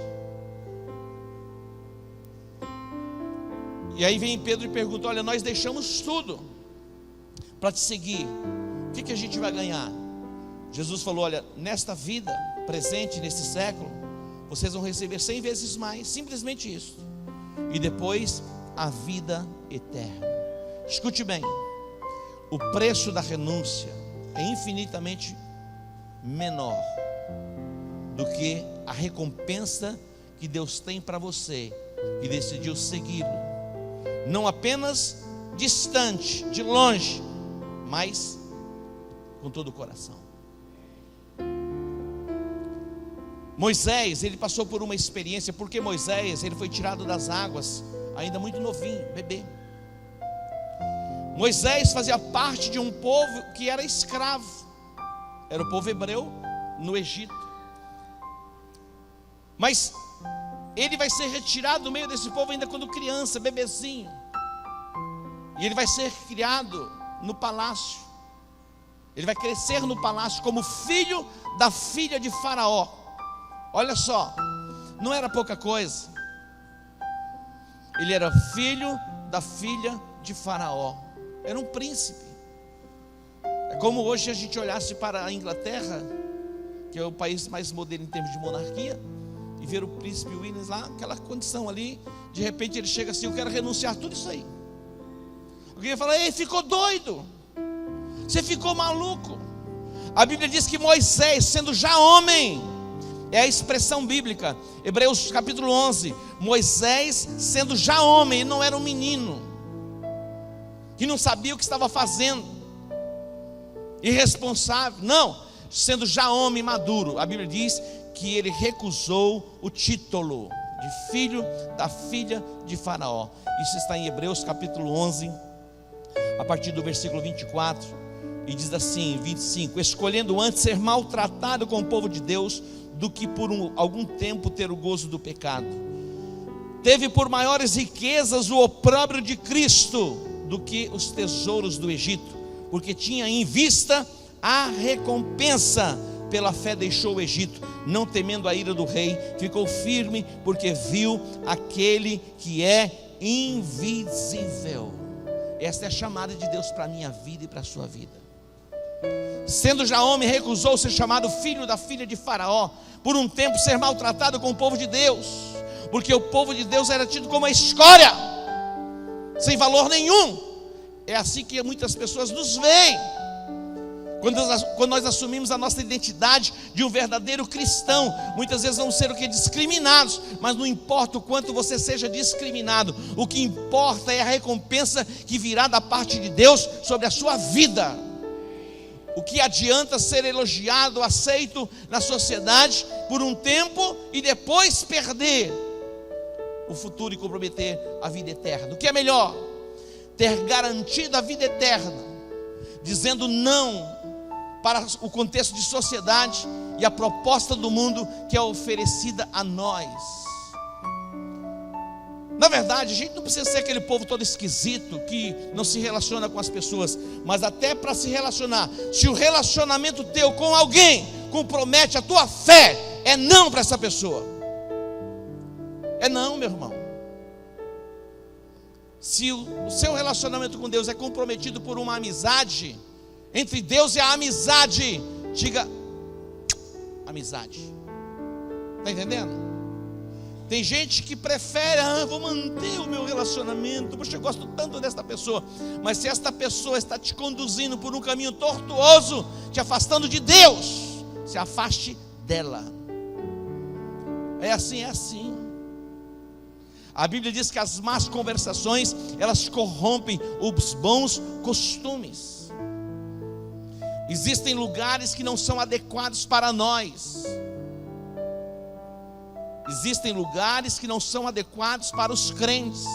E aí vem Pedro e pergunta: olha, nós deixamos tudo para te seguir, o que a gente vai ganhar? Jesus falou: olha, nesta vida presente, nesse século, vocês vão receber 100 vezes mais, simplesmente isso. E depois a vida eterna. Escute bem, o preço da renúncia é infinitamente menor do que a recompensa que Deus tem para você que decidiu segui-lo. Não apenas distante, de longe, mas com todo o coração. Moisés, ele passou por uma experiência, porque Moisés, ele foi tirado das águas ainda muito novinho, bebê. Moisés fazia parte de um povo que era escravo, era o povo hebreu no Egito. Mas ele vai ser retirado do meio desse povo ainda quando criança, bebezinho. E ele vai ser criado no palácio. Ele vai crescer no palácio como filho da filha de Faraó. Olha só, não era pouca coisa. Ele era filho da filha de Faraó. Era um príncipe. É como hoje a gente olhasse para a Inglaterra, que é o país mais moderno em termos de monarquia, e ver o príncipe Williams lá, aquela condição ali. De repente ele chega assim: eu quero renunciar a tudo isso aí. Alguém vai falar: ei, ficou doido, você ficou maluco. A Bíblia diz que Moisés, sendo já homem, é a expressão bíblica, Hebreus capítulo 11, Moisés sendo já homem, ele não era um menino, que não sabia o que estava fazendo, irresponsável, não, sendo já homem maduro. A Bíblia diz que ele recusou o título de filho da filha de Faraó. Isso está em Hebreus capítulo 11, a partir do versículo 24, e diz assim, 25: escolhendo antes ser maltratado com o povo de Deus, do que por algum tempo ter o gozo do pecado. Teve por maiores riquezas o opróbrio de Cristo do que os tesouros do Egito, porque tinha em vista a recompensa. Pela fé deixou o Egito, não temendo a ira do rei, ficou firme, porque viu aquele que é invisível. Esta é a chamada de Deus para a minha vida e para a sua vida. Sendo já homem, recusou ser chamado filho da filha de Faraó, por um tempo ser maltratado com o povo de Deus, porque o povo de Deus era tido como a escória, sem valor nenhum. É assim que muitas pessoas nos veem. Quando nós assumimos a nossa identidade de um verdadeiro cristão, muitas vezes vamos ser o que? Discriminados. Mas não importa o quanto você seja discriminado, o que importa é a recompensa que virá da parte de Deus sobre a sua vida. O que adianta ser elogiado, aceito na sociedade por um tempo e depois perder o futuro e comprometer a vida eterna? O que é melhor? Ter garantido a vida eterna, dizendo não para o contexto de sociedade e a proposta do mundo que é oferecida a nós. Na verdade, a gente não precisa ser aquele povo todo esquisito que não se relaciona com as pessoas, mas até para se relacionar, se o relacionamento teu com alguém compromete a tua fé, é não para essa pessoa. É não, meu irmão. Se o seu relacionamento com Deus é comprometido por uma amizade, entre Deus e a amizade, diga amizade. Está entendendo? Tem gente que prefere, vou manter o meu relacionamento, poxa, eu gosto tanto desta pessoa. Mas se esta pessoa está te conduzindo por um caminho tortuoso, te afastando de Deus, se afaste dela. É assim, é assim. A Bíblia diz que as más conversações, elas corrompem os bons costumes. Existem lugares que não são adequados para nós. Existem lugares que não são adequados para os crentes.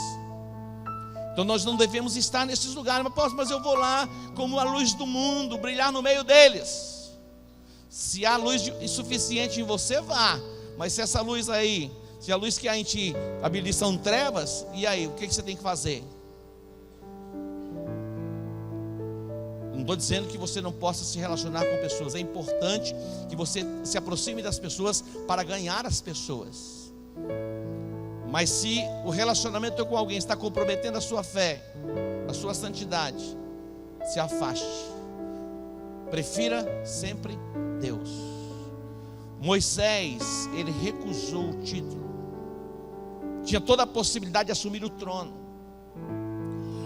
Então nós não devemos estar nesses lugares. Mas eu vou lá como a luz do mundo, brilhar no meio deles. Se há luz insuficiente em você, vá. Mas se essa luz aí, se a luz que há em ti, a Bíblia diz, são trevas, e aí, o que você tem que fazer? Não estou dizendo que você não possa se relacionar com pessoas. É importante que você se aproxime das pessoas para ganhar as pessoas. Mas se o relacionamento com alguém está comprometendo a sua fé, a sua santidade, se afaste. Prefira sempre Deus. Moisés, ele recusou o título. Tinha toda a possibilidade de assumir o trono.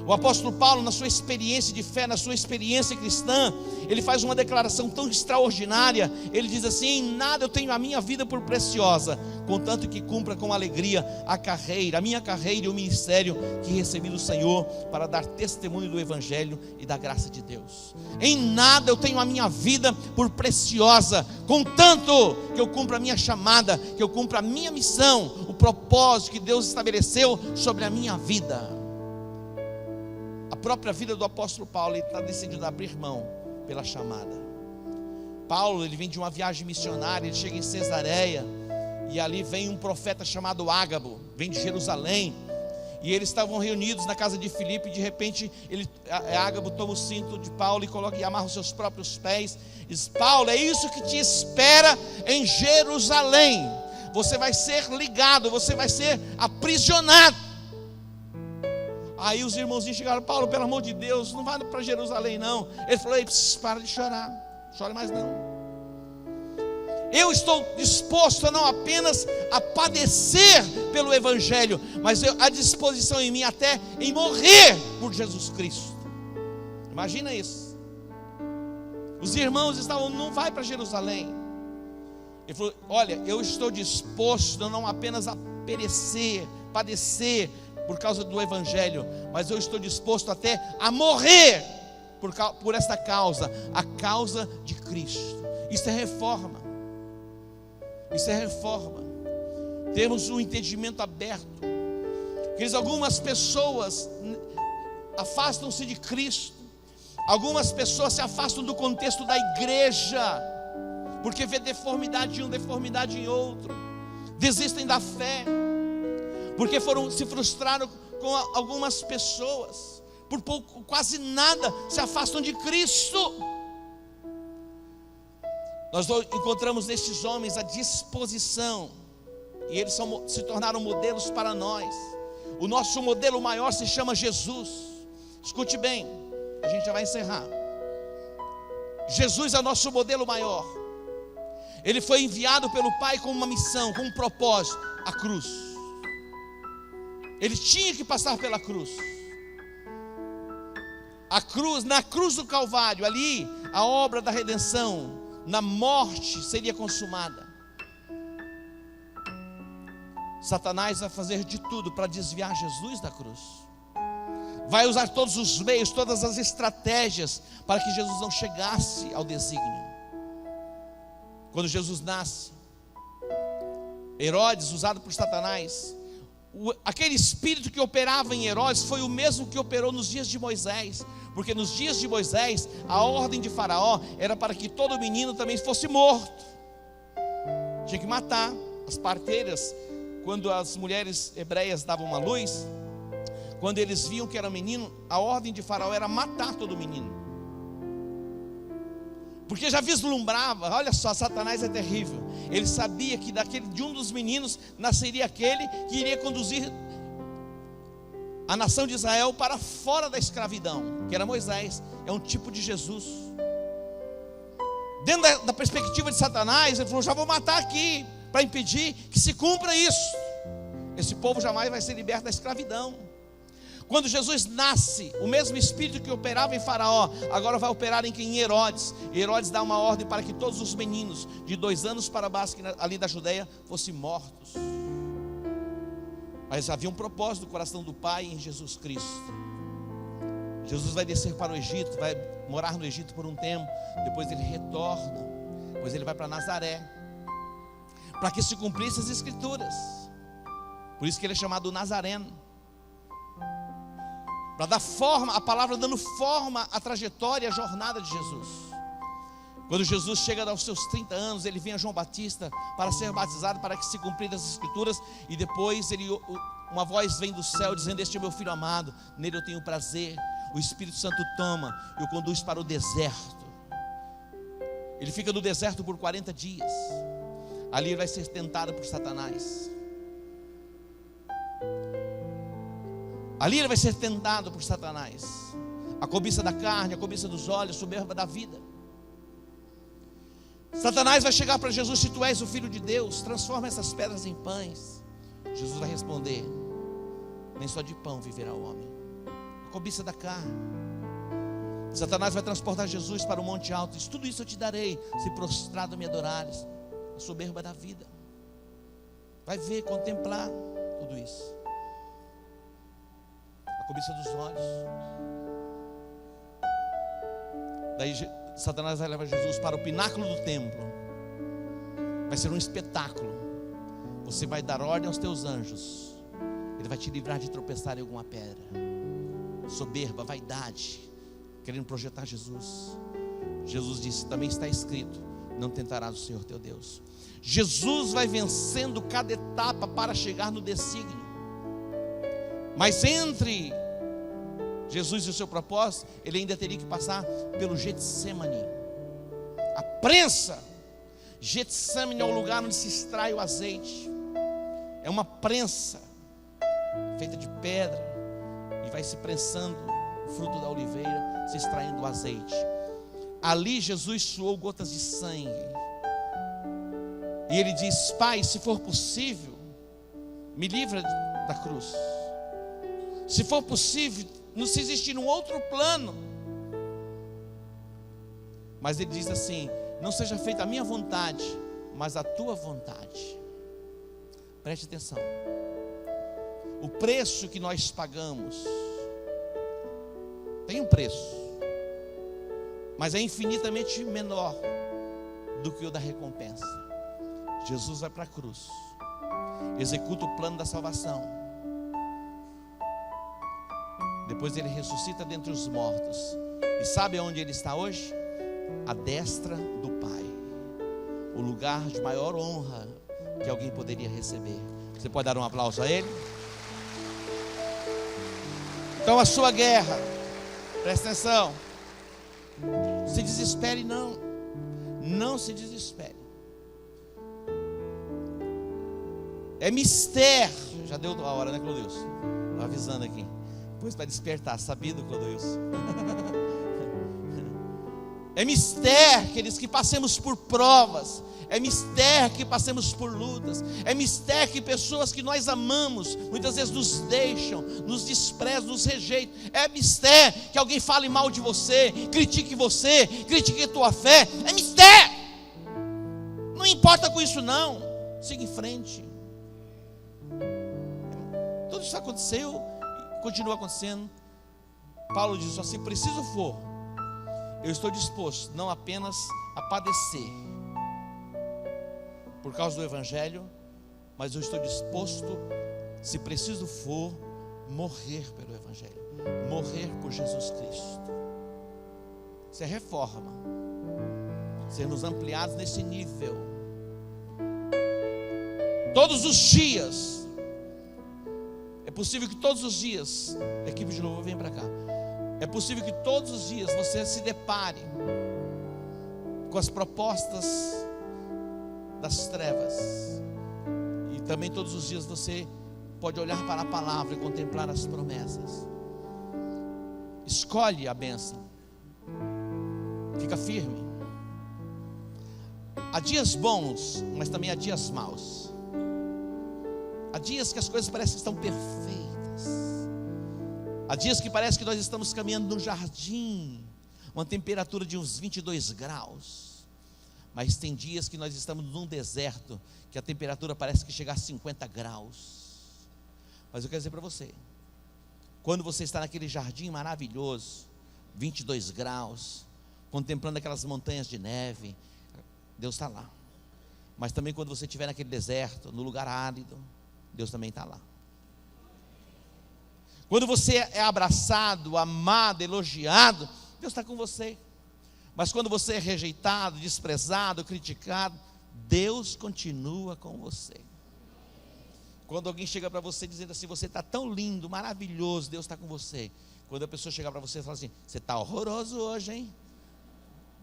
O apóstolo Paulo, na sua experiência de fé, na sua experiência cristã, ele faz uma declaração tão extraordinária. Ele diz assim: em nada eu tenho a minha vida por preciosa, contanto que cumpra com alegria a minha carreira e o ministério que recebi do Senhor, para dar testemunho do Evangelho e da graça de Deus. Em nada eu tenho a minha vida por preciosa, contanto que eu cumpra a minha chamada, que eu cumpra a minha missão, o propósito que Deus estabeleceu sobre a minha vida. A própria vida do apóstolo Paulo, ele está decidido a abrir mão pela chamada. Paulo, ele vem de uma viagem missionária, ele chega em Cesareia, e ali vem um profeta chamado Ágabo, vem de Jerusalém, e eles estavam reunidos na casa de Filipe, e de repente Ágabo toma o cinto de Paulo e coloca e amarra os seus próprios pés, e diz: Paulo, é isso que te espera em Jerusalém, você vai ser ligado, você vai ser aprisionado. Aí os irmãozinhos chegaram: Paulo, pelo amor de Deus, não vai para Jerusalém não. Ele falou: para de chorar, chore mais não. Eu estou disposto a não apenas a padecer pelo Evangelho, mas a disposição em mim até em morrer por Jesus Cristo. Imagina isso. Os irmãos estavam: não vai para Jerusalém. Ele falou: olha, eu estou disposto a não apenas a perecer, padecer por causa do Evangelho, mas eu estou disposto até a morrer por esta causa, a causa de Cristo. Isso é reforma. Isso é reforma. Temos um entendimento aberto. Queridos, algumas pessoas afastam-se de Cristo. Algumas pessoas se afastam do contexto da igreja, porque vê deformidade em um, deformidade em outro. Desistem da fé, porque se frustraram com algumas pessoas. Por pouco, quase nada, se afastam de Cristo. Nós encontramos nestes homens a disposição, e eles se tornaram modelos para nós. O nosso modelo maior se chama Jesus. Escute bem, a gente já vai encerrar. Jesus é o nosso modelo maior. Ele foi enviado pelo Pai com uma missão, com um propósito, a cruz. Ele tinha que passar pela cruz. A cruz, na cruz do Calvário, ali a obra da redenção, na morte, seria consumada. Satanás vai fazer de tudo para desviar Jesus da cruz. Vai usar todos os meios, todas as estratégias para que Jesus não chegasse ao desígnio. Quando Jesus nasce, Herodes, usado por Satanás, aquele espírito que operava em Herodes foi o mesmo que operou nos dias de Moisés. Porque nos dias de Moisés, a ordem de Faraó era para que todo menino também fosse morto. Tinha que matar. As parteiras, quando as mulheres hebreias davam uma luz, quando eles viam que era menino, a ordem de Faraó era matar todo menino. Porque já vislumbrava, olha só, Satanás é terrível. Ele sabia que de um dos meninos nasceria aquele que iria conduzir a nação de Israel para fora da escravidão, que era Moisés. É um tipo de Jesus. Dentro da perspectiva de Satanás, ele falou: já vou matar aqui, para impedir que se cumpra isso. Esse povo jamais vai ser liberto da escravidão. Quando Jesus nasce, o mesmo espírito que operava em Faraó, agora vai operar em Herodes. E Herodes dá uma ordem para que todos os meninos de 2 anos para baixo, ali da Judeia, fossem mortos. Mas havia um propósito do coração do Pai em Jesus Cristo. Jesus vai descer para o Egito, vai morar no Egito por um tempo, depois ele retorna, depois ele vai para Nazaré, para que se cumprissem as Escrituras. Por isso que ele é chamado Nazareno, para dar forma, a palavra dando forma à trajetória, à jornada de Jesus. Quando Jesus chega aos seus 30 anos, ele vem a João Batista para ser batizado, para que se cumprissem as Escrituras. E depois uma voz vem do céu dizendo: este é meu filho amado, nele eu tenho prazer. O Espírito Santo toma e o conduz para o deserto. Ele fica no deserto por 40 dias. Ali ele vai ser tentado por Satanás. Ali ele vai ser tentado por Satanás. A cobiça da carne, a cobiça dos olhos, a soberba da vida. Satanás vai chegar para Jesus: se tu és o Filho de Deus, transforma essas pedras em pães. Jesus vai responder: nem só de pão viverá o homem. A cobiça da carne. Satanás vai transportar Jesus para o monte alto. Diz: tudo isso eu te darei, se prostrado me adorares. A soberba da vida. Vai ver, contemplar tudo isso. A cobiça dos olhos. Daí Satanás vai levar Jesus para o pináculo do templo. Vai ser um espetáculo. Você vai dar ordem aos teus anjos. Ele vai te livrar de tropeçar em alguma pedra. Soberba, vaidade, querendo projetar Jesus. Jesus disse: também está escrito: não tentarás o Senhor teu Deus. Jesus vai vencendo cada etapa para chegar no desígnio. Mas entre Jesus e o seu propósito, ele ainda teria que passar pelo Getsemane, a prensa. Getsemane é o lugar onde se extrai o azeite. É uma prensa feita de pedra, e vai se prensando o fruto da oliveira, se extraindo o azeite. Ali Jesus suou gotas de sangue, e ele diz: Pai, se for possível, me livra da cruz. Se for possível, não se existir um outro plano. Mas ele diz assim: não seja feita a minha vontade, mas a tua vontade. Preste atenção. O preço que nós pagamos tem um preço, mas é infinitamente menor do que o da recompensa. Jesus vai para a cruz, executa o plano da salvação. Depois ele ressuscita dentre os mortos. E sabe onde ele está hoje? À destra do Pai. O lugar de maior honra que alguém poderia receber. Você pode dar um aplauso a ele? Então a sua guerra, presta atenção, se desespere não. Não se desespere. É mistério. Já deu a hora, né, Clodeilson? Estou avisando aqui. Depois vai despertar, sabido, Clodeilson? É mistério, queridos, que passemos por provas. É mistério que passemos por lutas. É mistério que pessoas que nós amamos muitas vezes nos deixam, nos desprezam, nos rejeitam. É mistério que alguém fale mal de você, critique a tua fé. É mistério. Não importa com isso não. Siga em frente. Tudo isso aconteceu, continua acontecendo. Paulo diz só: se preciso for, eu estou disposto não apenas a padecer por causa do Evangelho, mas eu estou disposto, se preciso for, morrer pelo Evangelho, morrer por Jesus Cristo. Isso é reforma, sermos ampliados nesse nível. Todos os dias, é possível que todos os dias, equipe de novo, vem para cá. É possível que todos os dias você se depare com as propostas das trevas. E também todos os dias você pode olhar para a palavra e contemplar as promessas. Escolhe a bênção. Fica firme. Há dias bons, mas também há dias maus. Há dias que as coisas parecem que estão perfeitas. Há dias que parece que nós estamos caminhando num jardim, uma temperatura de uns 22 graus. Mas tem dias que nós estamos num deserto, que a temperatura parece que chega a 50 graus. Mas eu quero dizer para você, quando você está naquele jardim maravilhoso, 22 graus, contemplando aquelas montanhas de neve, Deus está lá. Mas também quando você estiver naquele deserto, no lugar árido, Deus também está lá. Quando você é abraçado, amado, elogiado, Deus está com você. Mas quando você é rejeitado, desprezado, criticado, Deus continua com você. Quando alguém chega para você dizendo assim: você está tão lindo, maravilhoso, Deus está com você. Quando a pessoa chega para você e fala assim: você está horroroso hoje, hein?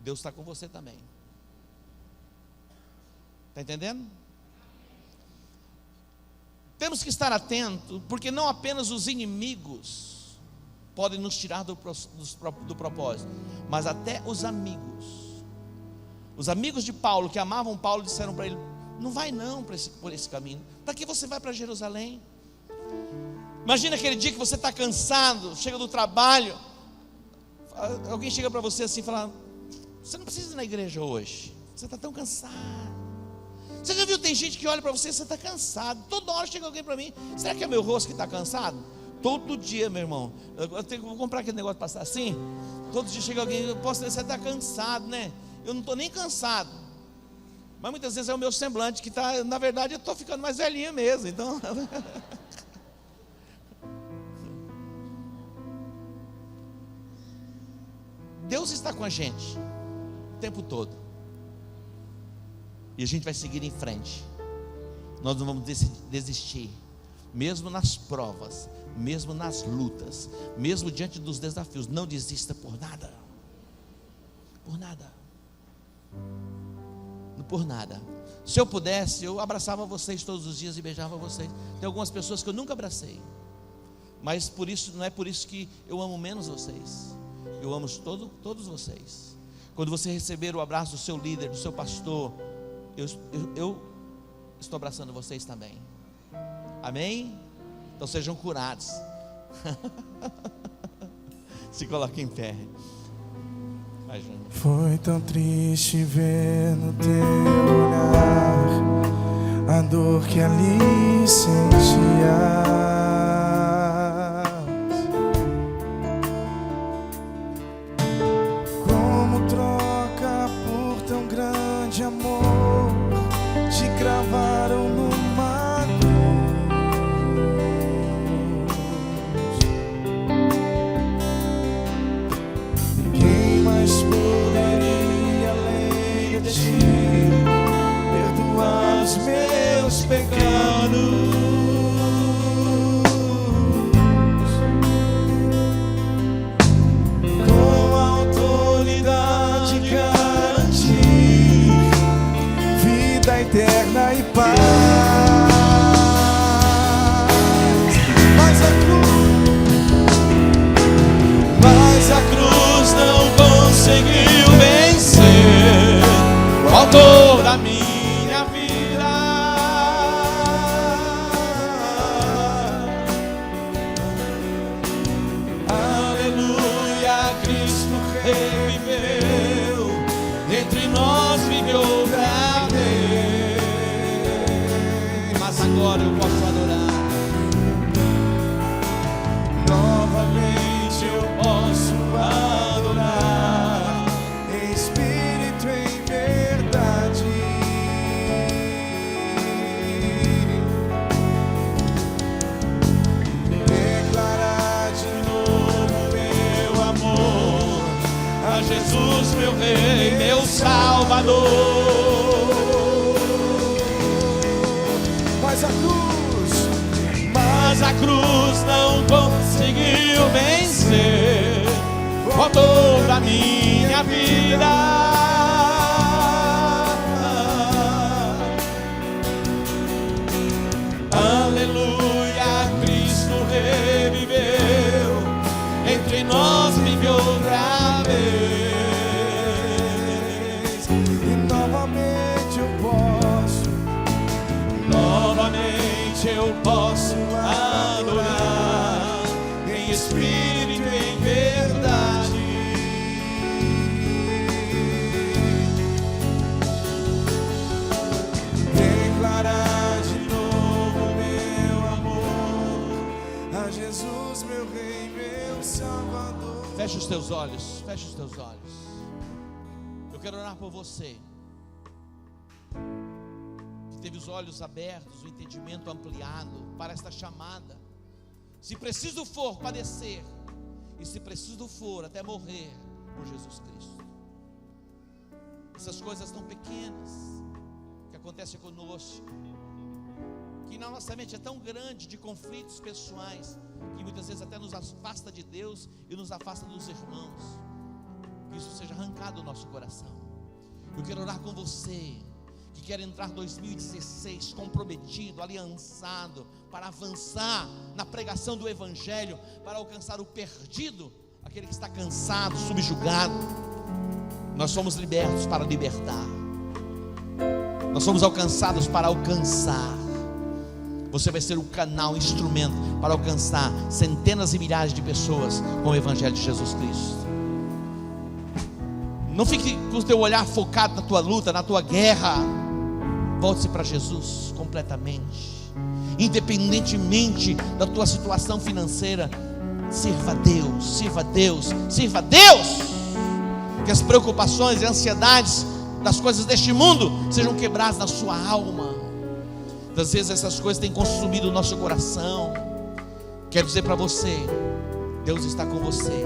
Deus está com você também. Está entendendo? Temos que estar atentos, porque não apenas os inimigos podem nos tirar do propósito, mas até os amigos. Os amigos de Paulo, que amavam Paulo, disseram para ele: não vai não por esse caminho. Para que você vai para Jerusalém? Imagina aquele dia que você está cansado, chega do trabalho, alguém chega para você assim e fala: você não precisa ir na igreja hoje, você está tão cansado. Você já viu, tem gente que olha para você e você está cansado. Toda hora chega alguém para mim: será que é meu rosto que está cansado? Todo dia, meu irmão, vou comprar aquele negócio para passar assim. Todo dia chega alguém: eu posso dizer, você está cansado, né? Eu não estou nem cansado, mas muitas vezes é o meu semblante que está, na verdade eu estou ficando mais velhinho mesmo. Então Deus está com a gente o tempo todo. E a gente vai seguir em frente. Nós não vamos desistir. Mesmo nas provas, mesmo nas lutas, mesmo diante dos desafios, não desista por nada. Por nada. Por nada. Se eu pudesse, eu abraçava vocês todos os dias e beijava vocês. Tem algumas pessoas que eu nunca abracei, mas por isso, não é por isso que eu amo menos vocês. Eu amo todos vocês. Quando você receber o abraço do seu líder, do seu pastor, eu estou abraçando vocês também. Amém? Então sejam curados. Se coloque em pé. Vai, Júnior. Foi tão triste ver no teu olhar a dor que ali sentia. Como troca por tão grande amor, de cravaram numa cruz. Quem mais poderia, além de ti, perdoar os meus pecados? Com autoridade garantir vida eterna e paz. Mas a cruz não conseguiu vencer o autor da minha vida. Aleluia, Cristo reviveu, entre nós viveu outra vez. Mas agora eu posso adorar. Novamente eu posso adorar, em espírito e em verdade. Declarar de novo meu amor a Jesus, meu Rei, meu Salvador. Mas a cruz não conseguiu vencer o autor da minha vida. Aleluia, Cristo reviveu, entre nós viveu outra vez. E novamente eu posso adorar, em espírito e em verdade. Declarar de novo meu amor a Jesus, meu Rei, meu Salvador. Feche os teus olhos, feche os teus olhos. Eu quero orar por você que teve os olhos abertos, o entendimento ampliado para esta chamada. Se preciso for padecer, e se preciso for até morrer por Jesus Cristo. Essas coisas tão pequenas que acontecem conosco, que na nossa mente é tão grande, de conflitos pessoais, que muitas vezes até nos afasta de Deus e nos afasta dos irmãos. Que isso seja arrancado do nosso coração. Eu quero orar com você que quer entrar 2016 comprometido, aliançado, para avançar na pregação do Evangelho, para alcançar o perdido, aquele que está cansado, subjugado. Nós somos libertos para libertar. Nós somos alcançados para alcançar. Você vai ser o canal, o instrumento para alcançar centenas e milhares de pessoas com o Evangelho de Jesus Cristo. Não fique com o teu olhar focado na tua luta, na tua guerra. Volte-se para Jesus completamente. Independentemente da tua situação financeira, sirva a Deus, sirva a Deus, sirva a Deus. Que as preocupações e ansiedades das coisas deste mundo sejam quebradas na sua alma. Às vezes essas coisas têm consumido o nosso coração. Quero dizer para você, Deus está com você.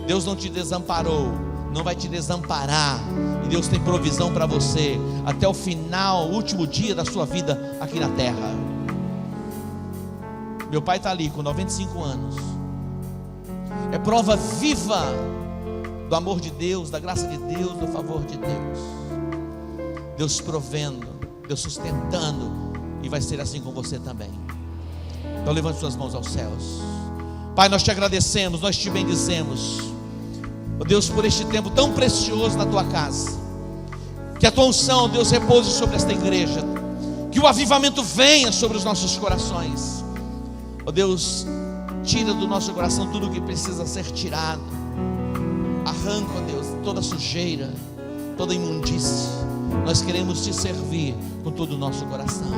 Deus não te desamparou, não vai te desamparar. E Deus tem provisão para você até o final, o último dia da sua vida aqui na terra. Meu pai está ali com 95 anos. É prova viva do amor de Deus, da graça de Deus, do favor de Deus. Deus provendo, Deus sustentando. E vai ser assim com você também. Então levante suas mãos aos céus. Pai, nós te agradecemos, nós te bendizemos, ó Deus, por este tempo tão precioso na tua casa. Que a tua unção, Deus, repouse sobre esta igreja. Que o avivamento venha sobre os nossos corações. Ó Deus, tira do nosso coração tudo o que precisa ser tirado. Arranca, ó Deus, toda sujeira, toda imundície. Nós queremos te servir com todo o nosso coração.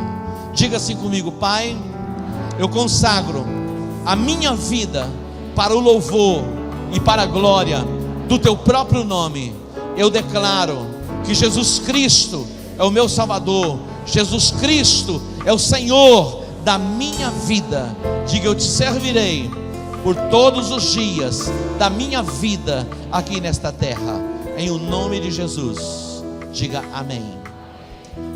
Diga assim comigo: Pai, eu consagro a minha vida para o louvor e para a glória do teu próprio nome. Eu declaro que Jesus Cristo é o meu Salvador, Jesus Cristo é o Senhor da minha vida. Diga: eu te servirei por todos os dias da minha vida aqui nesta terra, em o nome de Jesus. Diga amém.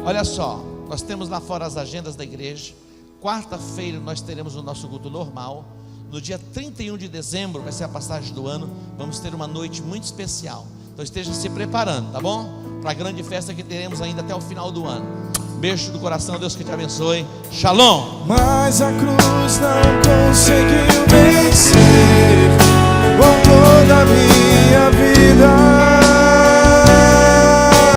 Olha só, nós temos lá fora as agendas da igreja. Quarta-feira nós teremos o nosso culto normal. No dia 31 de dezembro vai ser a passagem do ano. Vamos ter uma noite muito especial. Então esteja se preparando, tá bom? Para a grande festa que teremos ainda até o final do ano. Beijo do coração, Deus que te abençoe. Shalom. Mas a cruz não conseguiu vencer com toda a minha vida.